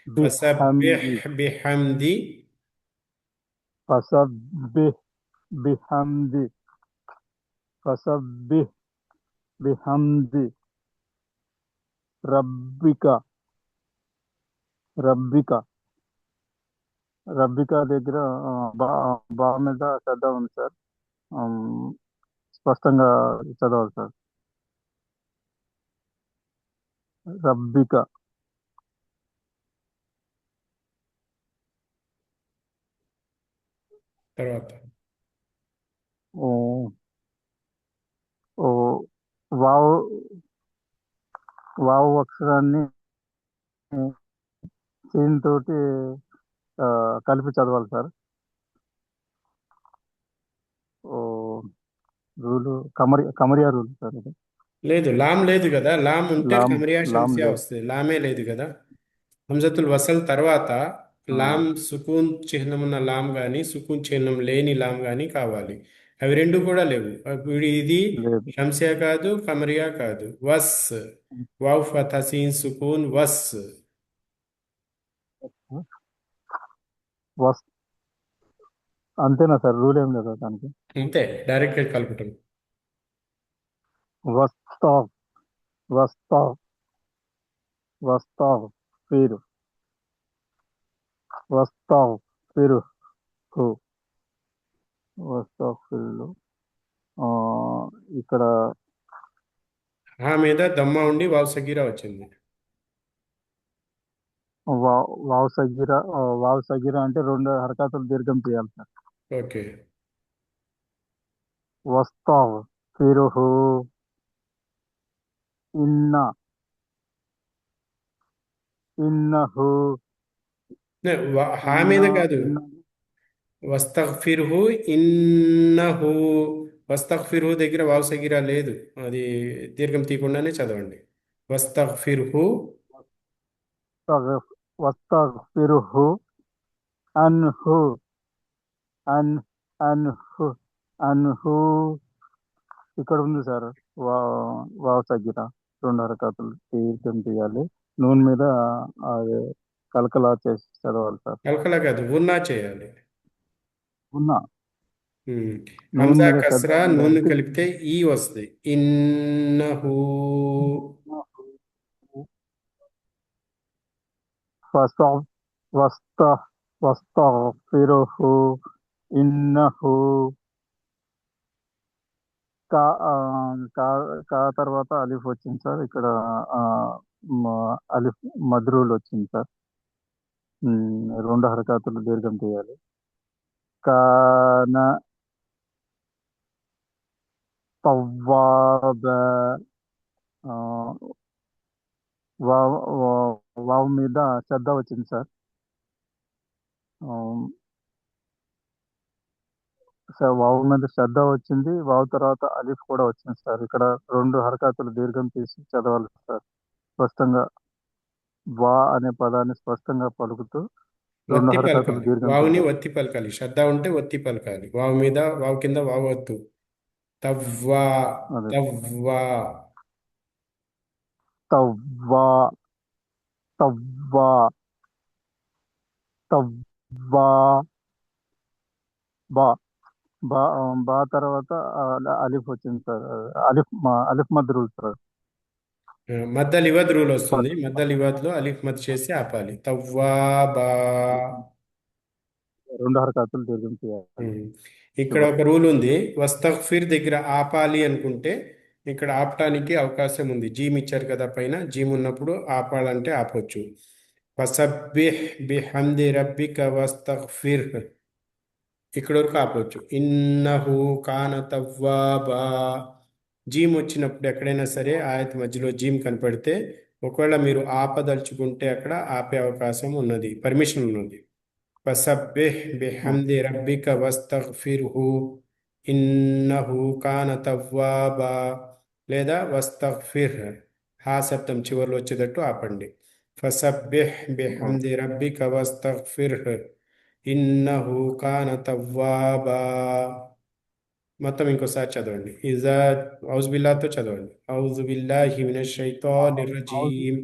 ఫసబ్బిహ్ బిహమ్ది. బిహమ్ది. ఫసబ్బిహ్ బిహమ్ది. ఫసబ్బిహ్ బిహమ్ది. రబ్బిక. రబ్బిక. రబ్బిక దగ్గర ఆ, బా బా మీద శ్రద్ధ ఉంది సార్. ఆమ్, స్పష్టంగా చదవాలి సార్. రబ్బిక. తర్వాత ఓ ఓ వావ్. వావ్ అక్షరాన్ని సీన్ తోటి ఆ, కలిపి చదవాలి సార్. ఓ రూలు కమరియా రూల్ సార్ ఇది. లేదు, లామ్ లేదు కదా. లామ్ ఉంటే లామ్. కమరియా లామ్ షంసియా లేదు. వస్తుంది. లామే లేదు కదా. హంజతుల్ వసల్ తర్వాత ఆ, లామ్ సుకూన్ చిహ్నం ఉన్న లామ్ కానీ సుకూన్ చిహ్నం లేని లామ్ కానీ కావాలి. అవి రెండు కూడా లేవు. ఇప్పుడు ఇది లేదు. షంసియా కాదు, కమరియా కాదు. వస్. వావ్ ఫతా సీన్ సుకూన్ వస్. వస్. అంతేనా సార్? రూల్ ఏం లేదా దానికి? అంతే, డైరెక్ట్గా కలుపుతాం. వస్తా. వస్తా. వస్తా. ఫిరు. వస్తా. ఫిరు. హు. వస్తా ఫిరు. ఆ, ఇక్కడ ఆ మీద దమ్మ ఉండి వావ్ సగీరా వచ్చింది. వావ్ సగిర. వావ్ సగిర అంటే రెండు హరకతులు దీర్ఘం తీయాలి సార్. ఓకే. వస్తావ్. ఫిరుహు. ఇన్న. ఇన్నహు. హా ఇన్న. మీద కాదు. ఇన్న. వస్తగ్ఫిర్హు ఇన్నహు. వస్తగ్ఫిర్హు దగ్గర వావ్ సగీరా లేదు. అది దీర్ఘం తీయకుండానే చదవండి. వస్తగ్ఫిర్హు. వస్తగ్ఫిరుహు. అన్హు. అన్ అన్హు. అన్హు. ఇక్కడ ఉంది సార్. వా వావ్ సగిర రెండు హరకతులు దీర్ఘం తీయాలి. నూనె మీద అది కలకలా చేసి చదవాలి సార్. కలకల కాదు, ఉన్నా చేయాలి. ఉన్నా. ఉమ్. నూన్ హంజా మీద శ్రద్ధ కస్రా నూన్ ఉండడానికి కలిపితే ఈ వస్తుంది. ఇన్నహు. ఫస్ట్ వస్త వస్తగ్ఫిరుహు ఇన్నహు కా ఆ, కా కా తర్వాత అలిఫ్ వచ్చింది సార్. ఇక్కడ ఆ, అలిఫ్ మద్రూల్ వచ్చింది సార్. రెండు హరకాతులు దీర్ఘం తీయాలి. కాన తవ్వాబ ఆ, వావ్ వావ్ మీద శ్రద్ధ వచ్చింది సార్. ఆ, వావ్ మీద శ్రద్ధ వచ్చింది. వావ్ తర్వాత అలిఫ్ కూడా వచ్చింది సార్. ఇక్కడ రెండు హరకాతులు దీర్ఘం తీసి చదవాలి సార్. స్పష్టంగా వా అనే పదాన్ని స్పష్టంగా పలుకుతూ రెండు వత్తి హరకాతులు పలకాలి, దీర్ఘం వావుని తీయాలి. వత్తి పలకాలి. శ్రద్ధ ఉంటే వత్తి పలకాలి. వావు మీద వావు కింద వావు వత్తు. తవ్వా. అదే తవ్వా. తవ్వా తవ్వా తవ్వా బా బా బా తర్వాత అలిఫ్ వచ్చింది సార్. అలిఫ్ మద్రూల్ సార్. మద్ద లివద్ రూల్ వస్తుంది. మద్ద లివద్లో అలిఫ్ మద్ చేసి ఆపాలి. తవ్వా బా. రెండు హరకాతులు దీర్ఘం చేయాలి ఉమ్. ఇక్కడ చివరి. ఒక రూల్ ఉంది. వస్తగ్ఫిర్ దగ్గర ఆపాలి అనుకుంటే ఇక్కడ ఆపటానికి అవకాశం ఉంది. జీమ్ ఇచ్చారు కదా పైన, జీమ్ ఉన్నప్పుడు ఆపాలంటే ఆపొచ్చు. ఫసబ్బిహ్ బిహమ్ది రబ్బిక వస్తగ్ఫిర్. ఇక్కడ వరకు ఆపొచ్చు. ఇన్నహు కాన తవ్వాబా. జీమ్ వచ్చినప్పుడు ఎక్కడైనా సరే ఆయత మధ్యలో జీమ్ కనపడితే ఒకవేళ మీరు ఆపదలుచుకుంటే అక్కడ ఆపే అవకాశం ఉన్నది, పర్మిషన్ ఉన్నది. ఫసబ్బిహ్ బిహమ్ది రబ్బిక వస్తగ్ఫిర్హు ఇన్నహు కాన తవ్వాబా. లేదా వస్తగ్ఫిర్, హా శబ్దం చివరిలో వచ్చేటట్టు ఆపండి. ఫసబ్బిహ్ బిహమ్ది రబ్బిక వస్తగ్ఫిర్హ్ ఇన్నహు కాన తవ్వాబా. మొత్తం ఇంకోసారి చదవండి. ఇజా ఔజు బిల్లాతో చదవండి. ఔజు బిల్లాహి మినష్ షైతానిర్ రజీం.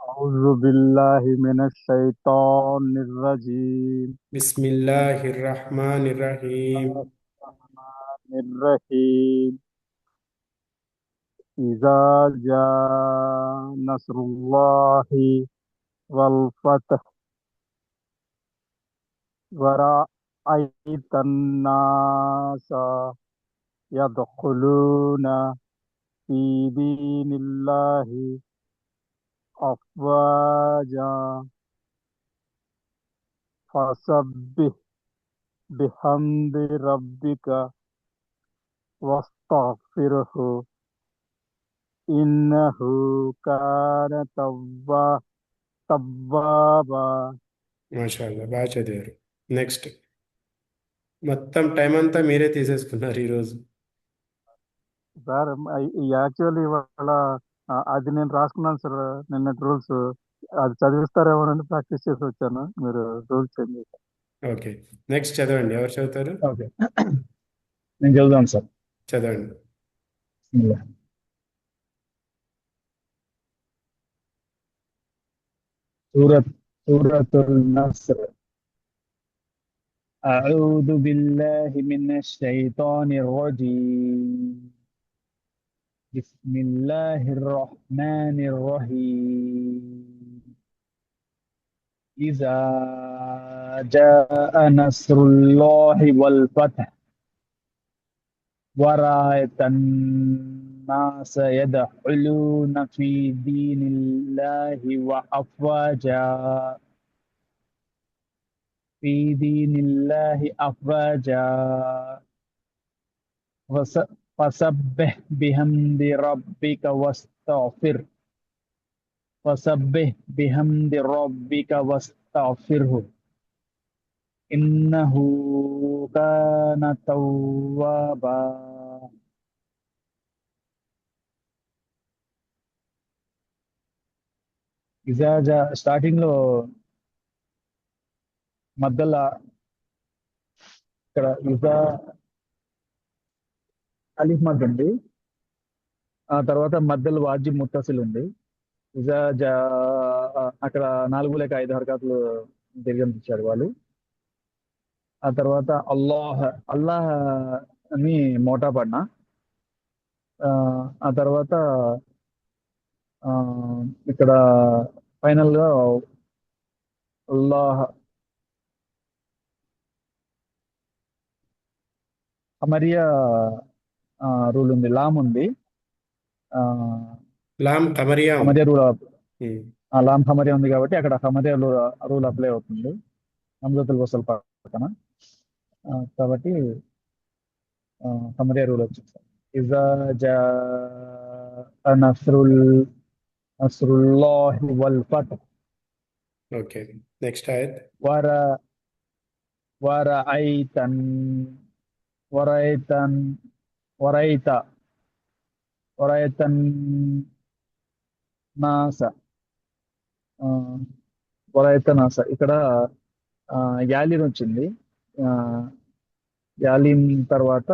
అౌజు బిల్లాహి మినష్ షైతానిర్ రజీం. బిస్మిల్లాహిర్ రహ్మానిర్ రహీం. రహ్మానిర్ రహీం. ఇజా జా నస్రుల్లాహి వల్ ఫతహ్ వరఅయితన్ నాస యద్ఖులూన ఫీ దీనిల్లాహి అఫ్వాజా ఫసబ్బిహ్ బిహమ్ది రబ్బిక వస్తగ్ఫిర్హు ఇన్నహు కాన తవ్వాబా. మాషాల్లా, బాగా చదివారు. నెక్స్ట్. మొత్తం టైం అంతా మీరే తీసేసుకున్నారు ఈరోజు. సార్ యాక్చువల్లీ ఇవాళ అది నేను రాసుకున్నాను సార్. నిన్నటి రూల్స్ అది చదివిస్తారేమోనని ప్రాక్టీస్ చేసి వచ్చాను. మీరు రూల్స్ చేంజ్ చేశారు. ఓకే. నెక్స్ట్ చదవండి. ఎవరు చదువుతారు? ఓకే, నేను చదువుతాను సార్. చదవండి. బిస్మిల్లాహ్. సూరత్ సూరతుల్ నస్ర్. అఊదు బిల్లాహి మినష్ షైతానిర్ రజీం. బిస్మిల్లాహిర్ రహ్మానిర్ రహీం. ఇజా జాఅ నస్రుల్లాహి వల్ ఫతహ్ ورأيت الناس يدخلون في دين الله وأفواجا في دين الله أفواجا فسبح بحمد ربك واستغفر فسبح بحمد ربك واستغفره إنه كان توابا. ఇజాజా స్టార్టింగ్ లో మధ్యలో ఇక్కడ ఇజా అలిఫ్ మద్ ఉంది. ఆ తర్వాత మధ్యలో వాజిబ్ ముత్తసిల్ ఉంది. ఇజాజా అక్కడ 4 లేక 5 హరకతులు దీర్ఘం ఇచ్చారు వాళ్ళు. ఆ తర్వాత అల్లాహ్ అల్లాహ్ అని మోటా పడిన. ఆ ఆ తర్వాత ఆ, ఇక్కడ ఫైనల్ గా అల్లాహ్ అమరియా రూల్ ఉంది, లామ్ ఉంది. ఆ, లామ్ కమరియా ఉంది. హమరియా రూల్ ఉమ్. లామ్ హమరియా ఉంది కాబట్టి అక్కడ హమరియా రూల్ అప్లై అవుతుంది హమ్జతుల్ వసల్ పక్కన. కాబట్టి హమరియా రూల్ వచ్చింది సార్. ఇజా జా నస్రుల్ నస్రుల్లాహి వల్ ఫత్ ఓకే, నెక్స్ట్ ఆయత్. వర వరఐతన్ వరఐతన్ వరైత వరఐతన్ నాస ఆ, వరఐత నాస ఇక్కడ యాలిన్ వచ్చింది. ఆ, యాలిన్ తర్వాత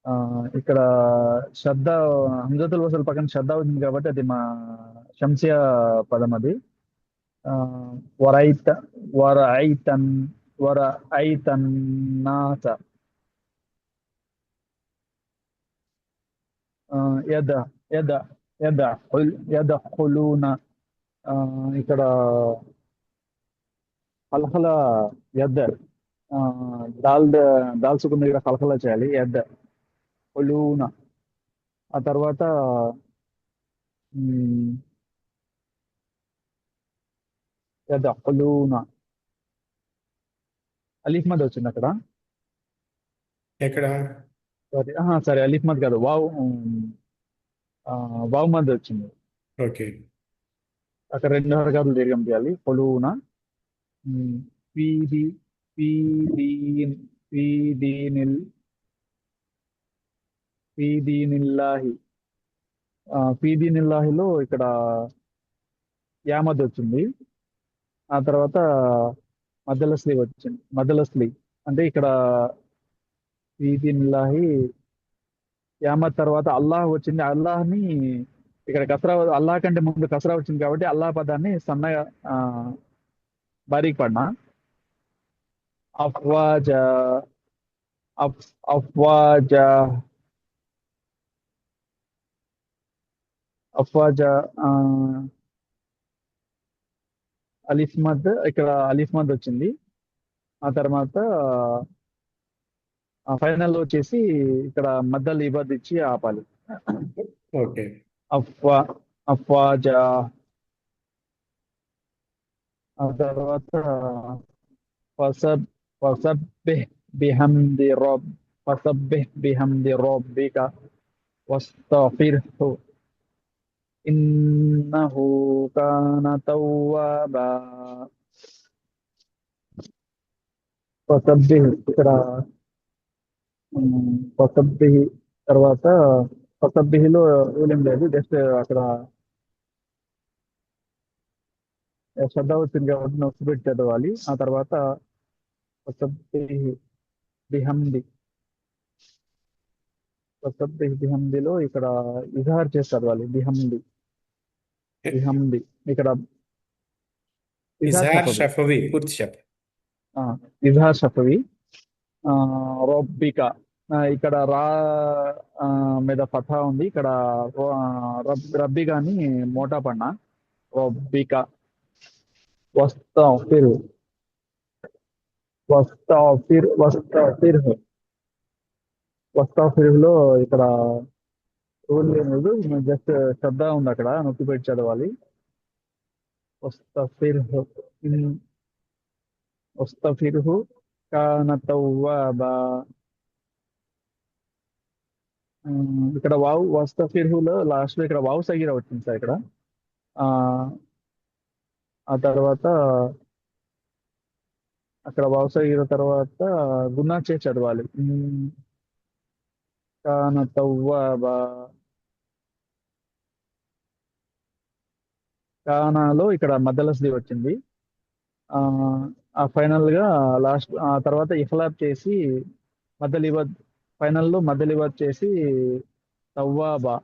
ఆ, ఇక్కడ శ్రద్ధ హంజతుల్ వసల్ పక్కన శ్రద్ధ వచ్చింది కాబట్టి అది మా శంసియా పదం అది. ఆ, వరైత వరైతన్ వరఐతన్నాస ఆ, యద యద యద యదఖులూన ఆ, ఇక్కడ కలకల యద్ ఆ, దాల్ దాల్ సుకున్ దగ్గర కలకల చేయాలి, యద్ ఖులూన. ఆ తర్వాత మ్, యదఖులూన అలీఫ్ మద్ వచ్చింది అక్కడ. ఎక్కడ? సారీ, సరే అలీఫ్ మద్ కాదు, వావ్ వావ్ మద్ వచ్చింది. ఓకే. అక్కడ రెండు హరకాలు దీర్ఘం చేయాలి, ఖులూన. మ్, ఫీది ఫీదీన్ ఫీదీనిల్ ఫీదీనిల్లాహి ఫీదీనిల్లాహిలో ఇక్కడ యామద్ వచ్చింది. ఆ తర్వాత మధ్యలో స్లీవ్ వచ్చింది, మధ్యలో స్లీవ్ అంటే ఇక్కడ ఫీదీనిల్లాహి యామద్ తర్వాత అల్లాహ్ వచ్చింది. అల్లాహ్ని ఇక్కడ కసరా, అల్లాహ్ కంటే ముందు కసరా వచ్చింది కాబట్టి అల్లాహ్ పదాన్ని సన్నగా బారీక్ పడినా. అఫ్వాజ అఫ్వాజ అఫ్వాజ ఆ, అలీఫ్ మద్ ఇక్కడ అలీఫ్ మద్ వచ్చింది. ఆ తర్వాత ఫైనల్ వచ్చేసి ఇక్కడ మధ్యలో ఇబ్బంది ఇచ్చి ఆపాలి. ఓకే. అఫ్వా అఫ్వాజ. ఆ తర్వాత ఫసబ్ ఫసబ్బిహ్ బిహమ్ది రబ్ ఫసబ్బిహ్ బిహమ్ది రబ్బిక వస్తఫిర్హు ఇన్నహు కాన తవ్వాబా. ఫసబ్బిహ్ ఇక్కడ ఫసబ్బిహ్ తర్వాత ఫసబ్బిహ్లో ఏం లేదు, జస్ట్ అక్కడ శ్రద్ధ వచ్చింది కాబట్టి నొక్కి పెట్టి చదవాలి. ఆ తర్వాత ఫసబ్బిహ్ బిహమ్ది ఫసబ్బిహ్ బిహమ్దిలో ఇక్కడ ఇజహార్ చేసి చదవాలి, బిహమ్ది బిహమ్ది. ఇక్కడ ఇజహార్ ఇజహార్ షఫవి. షఫవి, పూర్తి షఫ్. ఆ, ఇజహార్ షఫవి. ఆ, రబ్బిక ఇక్కడ రా మీద ఫథా ఉంది, ఇక్కడ రబ్బి గాని మోటా పడిన రబ్బిక. వస్తాఫిర్ వస్తాఫిర్హు వస్తాఫిర్హులో ఇక్కడ రూల్ లేదు, జస్ట్ శ్రద్ధ ఉంది అక్కడ నొక్కి పెట్టి చదవాలి. వస్తఫిర్హు వస్తఫిర్హు కాన తవ్వాబా. ఇక్కడ వావ్ వస్తఫిర్హులో లాస్ట్ లో ఇక్కడ వావ్ సగీరా వచ్చింది సార్ ఇక్కడ. ఆ ఆ తర్వాత అక్కడ వావ్ సగీరా తర్వాత గున్నా చేసి చదవాలి. కాన తవ్వాబా. కానాలో ఇక్కడ మధ్యలో స్లీవ్ వచ్చింది. ఆ ఆ ఫైనల్ గా లాస్ట్ ఆ తర్వాత ఇఫ్లాప్ చేసి మధ్య లివర్ ఫైనల్లో మధ్య లివర్ చేసి తవ్వాబా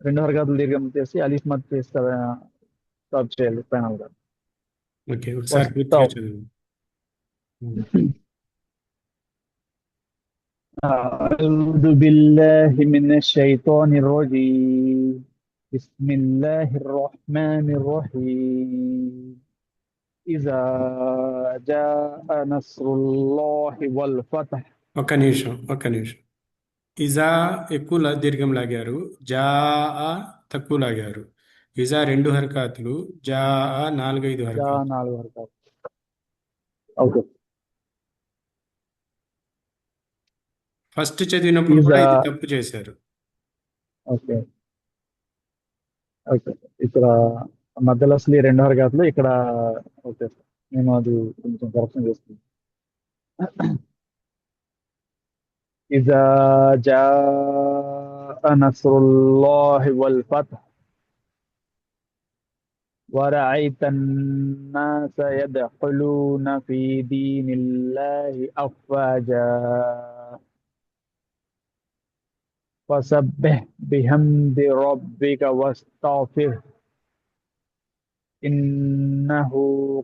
రెండు హరకతులు దీర్ఘం చేసి అలీఫ్ మద్ చేసి స్టాప్ చేయాలి ఫైనల్ గా. ఓకే, ఒకసారి పూర్తిగా వస్తావ్ చదువు. ఉమ్. أعوذ بالله من الشيطان الرجيم بسم الله الرحمن الرحيم إذا جاء نصر الله والفتح ఒక్క నిమిషం. ఇజా ఎక్కువ దీర్ఘం లాగారు. జా తక్కువ లాగారు. ఇజా 2 హరకాతులు, జా 4-5 جاء హరకాతులు. 4 حركات. أوكي. ఫస్ట్ చదివినప్పుడు కూడా إذا ఇది తప్పు చేశారు. ఓకే ఓకే ఇక్కడ మధ్యలో అసలు 2 حركات ఇక్కడ ఓకే నేను అది కొంచెం కరెక్షన్ చేస్తాను. إذا جاء نصر الله والفتح ورأيت الناس يدخلون في دين الله أفواجا فسبح بحمد ربك واستغفره إنه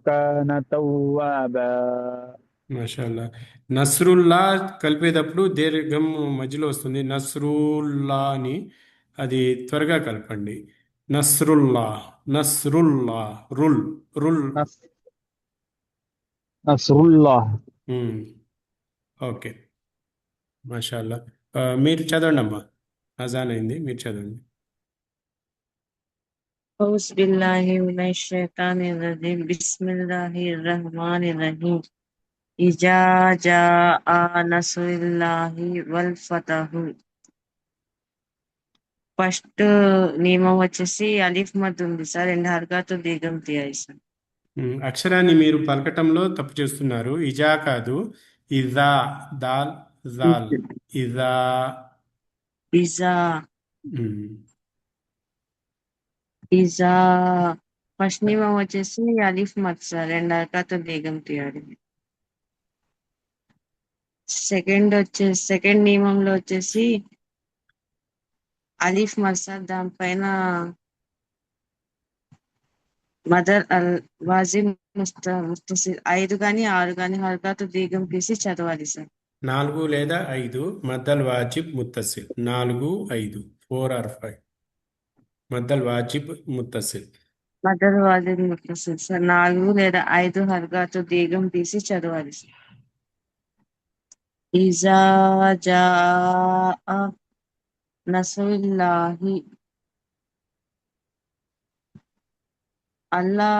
كان توابا. మాషాల్లా. నస్రుల్లా కలిపేటప్పుడు దీర్ఘం మధ్యలో వస్తుంది. నస్రుల్లా అని అది త్వరగా కలపండి. నస్రుల్లా, నస్రుల్లా, రుల్ రుల్. نصر نصر الله. ఉమ్, ఓకే మాషాల్లా. మీరు చదవండి అమ్మా. అజాన్ అయింది, మీరు చదవండి. أعوذ بالله من الشيطان الرجيم بسم الله الرحمن الرحيم إذا جاء نصر الله والفتح. ఫస్ట్ నియమం వచ్చేసి అలిఫ్ మద్ ఉంది సార్, 2 హర్కాతు దీర్ఘం తీయాలి సార్. అక్షరాన్ని మీరు పలకటంలో తప్పు చేస్తున్నారు. ఇజా కాదు, ఇజా. దాల్ జాల్. ఇజా. ఇజా ఉమ్, ఇజా ఫస్ట్ నియమం వచ్చేసి అలిఫ్ మద్ సార్, 2 హర్కాతు దీర్ఘం తీయాలి. సెకండ్ నియమంలో వచ్చేసి అలిఫ్ మద్ సార్, దానిపైన మదర్ అల్ వాజిబ్ ముస్తసిల్ 5 కానీ 6 కానీ హర్కాతు దీర్ఘం తీసి చదవాలి సార్. 4 లేదా 5 మద్దల్ వాజిబ్ ముత్తసిల్. 4, 5, 4 or 5 మద్దల్ వాజిబ్ ముత్తసిల్. మదర్ వాజిబ్ ముస్తసిల్ సార్, 4 లేదా 5 హర్కాతు దీర్ఘం తీసి చదవాలి సార్. ఇజా జాఅ నస్రుల్లాహి. అల్లా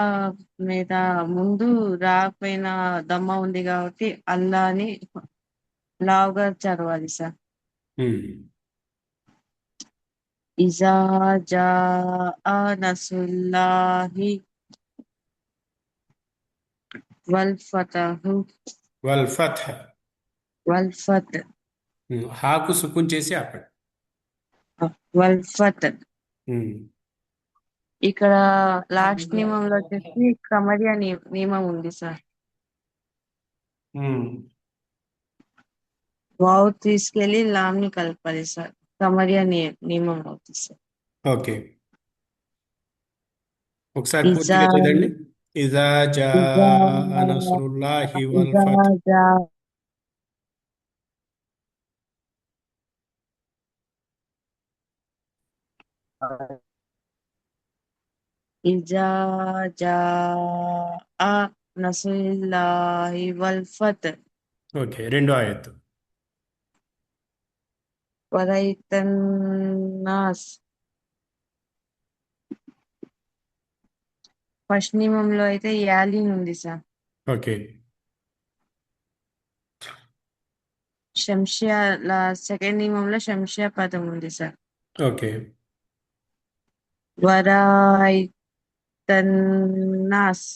మీద ముందు రాకపోయిన దమ్మ ఉంది కాబట్టి అల్లాని లావుగా చదవాలి సార్. ఉమ్, ఇజా జాఅ నస్రుల్లాహి వల్ ఫతహు. వల్ ఫత్. వల్ ఫత్. హాకు సుకున్ చేసి ఆపండి. వల్ ఫత్. ఉమ్, ఇక్కడ లాస్ట్ నియమంలో వచ్చేసి కమరియా నియమం ఉంది సార్. ఉమ్, వావ్ తీసుకెళ్లి లామ్ ని కలపాలి సార్. కమరియా నియమం అవుతుంది సార్. ఓకే ఒకసారి ఇజా పూర్తిగా చదవండి. ఇజా జా ఇజా నస్రుల్లాహి వల్ ఇజా ఫత్. జా ఇజా జాఅ నస్రుల్లాహి వల్ ఫత్ ఓకే రెండో ఆయత్తు. వరైతన్ నాస్. ఫస్ట్ నియమంలో అయితే యాలీన్ ఉంది సార్. ఓకే శంషియా సెకండ్ నియమంలో శంషియా పదం ఉంది సార్. ఓకే వరైతన్ నాస్.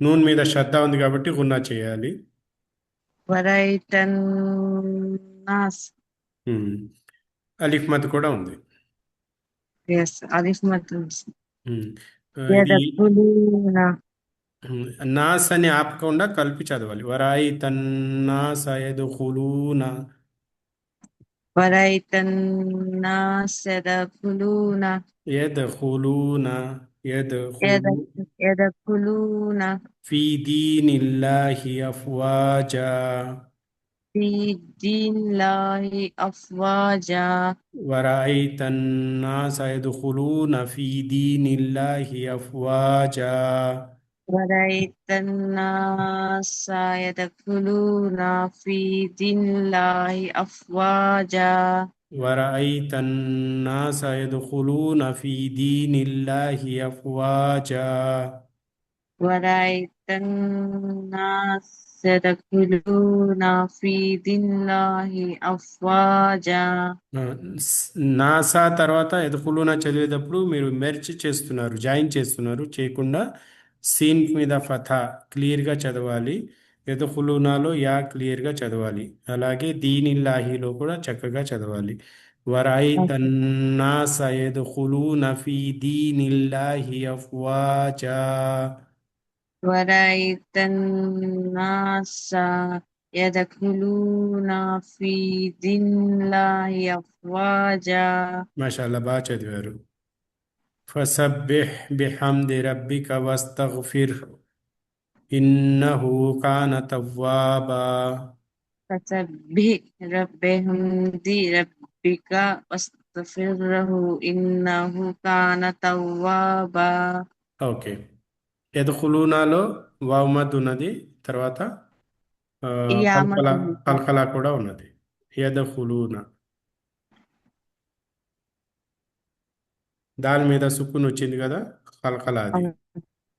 నూన్ మీద శ్రద్ధ ఉంది కాబట్టి గున్నా చేయాలి. వరైతన్ నాస్. ఉమ్, అలిఫ్ మద్ కూడా ఉంది. ఎస్ అలిఫ్ మద్ ఉంది సార్. ఉమ్, ఇది యదఖులూన. నాస్ అని ఆపకుండా కలిపి చదవాలి. వరాయి తన్నాస యదుఖులూన. వరైతన్ నాస్ యదఖులూన. యద్ఖులూన యద్ఖులు يدخلون ఫీ దీనిల్లాహి అఫ్వాజా في دين الله أفواجا ورأيت الناس يدخلون في دين الله أفواجا ورأيت الناس يدخلون في دين الله أفواجا ورأيت الناس يدخلون في دين الله أفواجا ورأيت الناس يدخلون في دين الله أفواجا నాసా తర్వాత ఎదుకులున చదివేటప్పుడు మీరు మెర్చ్ చేస్తున్నారు, జాయిన్ చేస్తున్నారు, చేయకుండా సీన్ మీద ఫథా క్లియర్గా చదవాలి. ఎదుకులునాలో యా క్లియర్గా చదవాలి. అలాగే దీనిల్లాహిలో కూడా చక్కగా చదవాలి. వరైతన్నాస యదుఖులూన ఫీ దీనిల్లాహి అఫ్వాజా. ورأيت الناس يدخلون في دين الله أفواجا మాషాల్లా బాగా చదివారు. ఫసబ్బిహ్ బిహమ్ది రబ్బిక వస్తగ్ఫిర్ ఇన్నహు కాన తవ్వాబా. فسبح بحمد ربك واستغفره إنه كان توابا ఓకే, ఎదుఖులూనాలో వావుమద్ ఉన్నది, తర్వాత కల్కలా యామతుల్లి కల్కలా కూడా ఉన్నది. యదఖులూన దాని మీద సుకున్ వచ్చింది కదా, కల్కలా అది.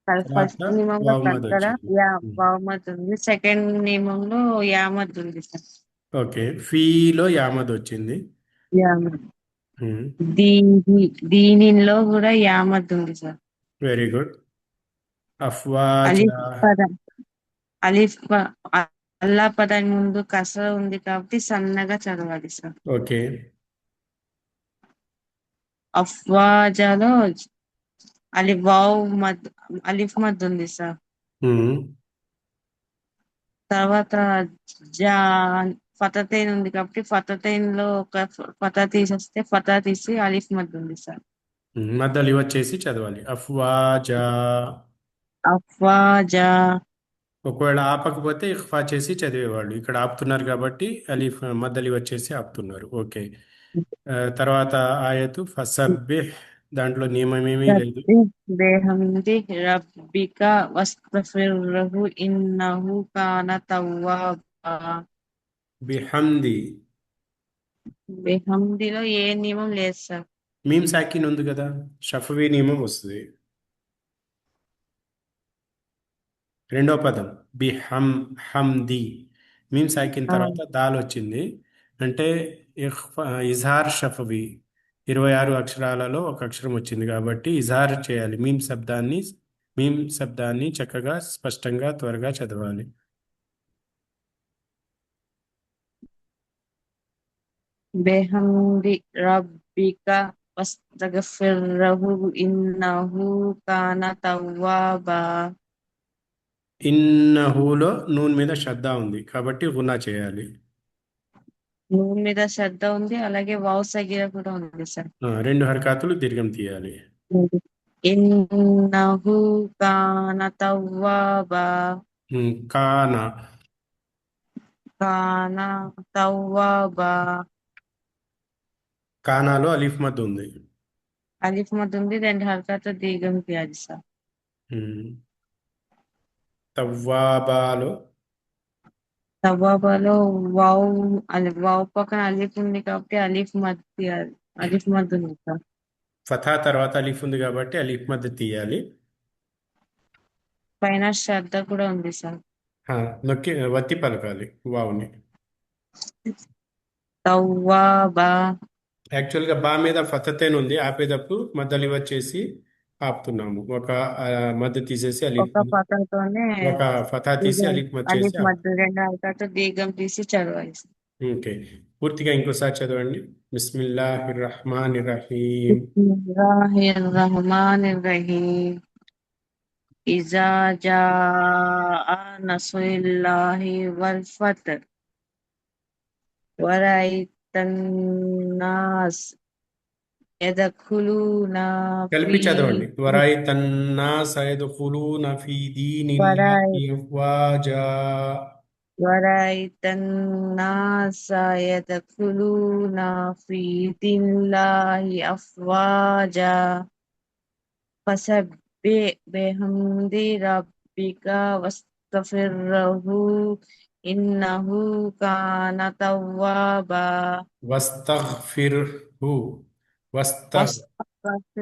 ఫస్ట్ తర్వాత నియమంలో వావుమద్ కల్కడ వచ్చింది. వామత్ ఉంది, సెకండ్ నియమంలో యామత్ ఉంది సార్. ఓకే, ఫీలో యామద్ వచ్చింది. యామత్ దీనిలో కూడా యామత్ ఉంది సార్. Very good. అఫ్వాజా. అలిఫ్ పదం అలిఫ్ అల్లా పదం ముందు కసర ఉంది కాబట్టి సన్నగా చదవాలి సార్. ఓకే, అఫ్వాజాలో అలిఫ్ మద్ ఉంది సార్. తర్వాత జా ఫతతైన్ ఉంది కాబట్టి ఫతతైన్ లో ఒక ఫతా తీసేస్తే ఫతా తీసి అలిఫ్ మద్ ఉంది సార్. మద్దలు వచ్చేసి చదవాలి. అఫ్వాజా. అఫ్వాజా ఒకవేళ ఆపకపోతే ఇఖ్ఫా చేసి చదివేవాళ్ళు. ఇక్కడ ఆపుతున్నారు కాబట్టి అలీఫ్ మద్దలి వచ్చేసి ఆపుతున్నారు. ఓకే, తర్వాత ఆయతు ఫసబ్బిహ్, దాంట్లో నియమం ఏమీ లేదు. బెహమ్ది రబ్బిక వస్తగ్ఫిర్హు ఇన్నహు కాన తవ్వాబా. బిహమ్ది, బెహమ్దిలో ఏ నియమం లేదు సార్. మీమ్ సాకిన్ ఉంది కదా, షఫవీ నియమం వస్తుంది. రెండో పదం హమ్ది, మీమ్ సాకిన్ తర్వాత దాల్ వచ్చింది అంటే ఇజహార్ షఫవీ. 26 అక్షరాలలో ఒక అక్షరం వచ్చింది కాబట్టి ఇజహార్ చేయాలి. మీమ్ శబ్దాన్ని చక్కగా స్పష్టంగా త్వరగా చదవాలి. బెహమ్ది రబ్బిక వస్తగ్ఫిర్హు ఇన్నహు కాన తవ్వాబా. ఇన్నహులో నూన్ మీద శ్రద్ధ ఉంది కాబట్టి గునా చేయాలి. నూన్ మీద శ్రద్ధ ఉంది, అలాగే వావ్ సగీర కూడా ఉంది సార్. 2 హర్కాతులు దీర్ఘం తీయాలి. ఇన్నహు కాన తవ్వాబా. కానా, కాన తవ్వాబా. కానాలో అలీఫ్ మద్ ఉంది. అలిఫ్ మద్ ఉంది, 2 హర్కత్ దీర్ఘం తీయాలి సార్. తవ్వాబాలో తవ్వాబాలో వావ్ పక్కన అలిఫ్ ఉంది కాబట్టి అలిఫ్ మద్ తీయాలి. అలిఫ్ మద్ ఉంది సార్. ఫథా తర్వాత అలీఫ్ ఉంది కాబట్టి అలీఫ్ మద్ తీయాలి. పైన శ్రద్ధ కూడా ఉంది సార్. నొక్కి వత్తి పలకాలి వావుని. తవ్వాబా. యాక్చువల్గా బా మీద ఫతతేన్ ఉంది, ఆపేటప్పుడు మద్దలి వచ్చేసి ఆపుతున్నాము. ఒక మధ్య తీసేసి అలీఫ్, ఒక పక్కతోనే ఒక ఫతా తీసి అలీఫ్ మద్ చేసి అలిఫ్ మద్ 2 హర్కత్ దీర్ఘం తీసి చదవాలి సార్. ఓకే, పూర్తిగా ఇంకోసారి చదవండి. బిస్మిల్లాహిర్ రహమానిర్ రహీం. బిస్మిల్లాహిర్ రహమానిర్ రహీం. ఇజా జాఅ నస్రుల్లాహి వల్ ఫత్ వరఐతన్ నాస్ యదఖులూన ఫీ కలిపి చదవండి. వరాయితన్నాస యద్ఖులూన ఫీ దీనిల్లాహి వరాయి అఫ్వాజా. ورأيت الناس يدخلون في دين الله أفواجا فسبح بحمد ربك واستغفره إنه كان توابا వస్తగ్ఫిర్హు. واستغفره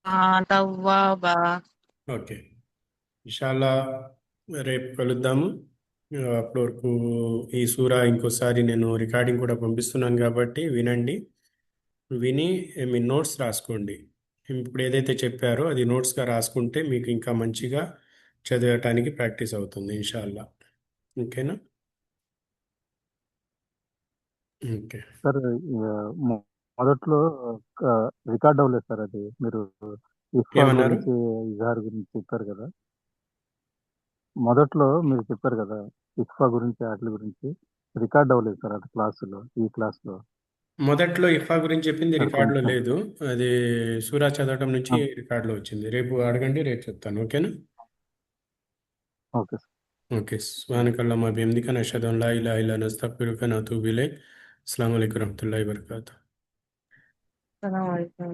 كان توابا. ఓకే. ఇన్షాల్లా రేపు కలుద్దాము. అప్పటి వరకు ఈ సూరా ఇంకోసారి నేను రికార్డింగ్ కూడా పంపిస్తున్నాను కాబట్టి వినండి. విని మీ నోట్స్ రాసుకోండి. ఇప్పుడు ఏదైతే చెప్పారో అది నోట్స్గా రాసుకుంటే మీకు ఇంకా మంచిగా చదవటానికి ప్రాక్టీస్ అవుతుంది ఇన్షాల్లా. ఓకేనా? ఓకే. సార్ మొదట్లో రికార్డ్ అవ్వలేదు సార్. అది మీరు ఇఫ్కా ఏమన్నారు? గురించి ఇజహార్ గురించి చెప్పారు కదా. మొదట్లో మీరు చెప్పారు కదా ఇఫ్కా గురించి వాటి గురించి రికార్డ్ అవ్వలేదు సార్. అది క్లాసులో ఈ క్లాస్లో మొదట్లో ఇఫా గురించి చెప్పింది సార్ రికార్డులో కొంచెం. లేదు. అది సూరా చదవటం నుంచి ఆ, రికార్డులో వచ్చింది. రేపు అడగండి, రేపు చెప్తాను. ఓకేనా? Okay sir. ఓకే. సుబ్హానకల్లాహుమ్మ బిహమ్దిక నషహదు అన్ లా ఇలాహా ఇల్లా అంత నస్తగ్ఫిరుక వ నతూబు ఇలైక్. అస్సలాము అలైకుం వరహ్మతుల్లాహి వబరకాతుహు. السلام عليكم.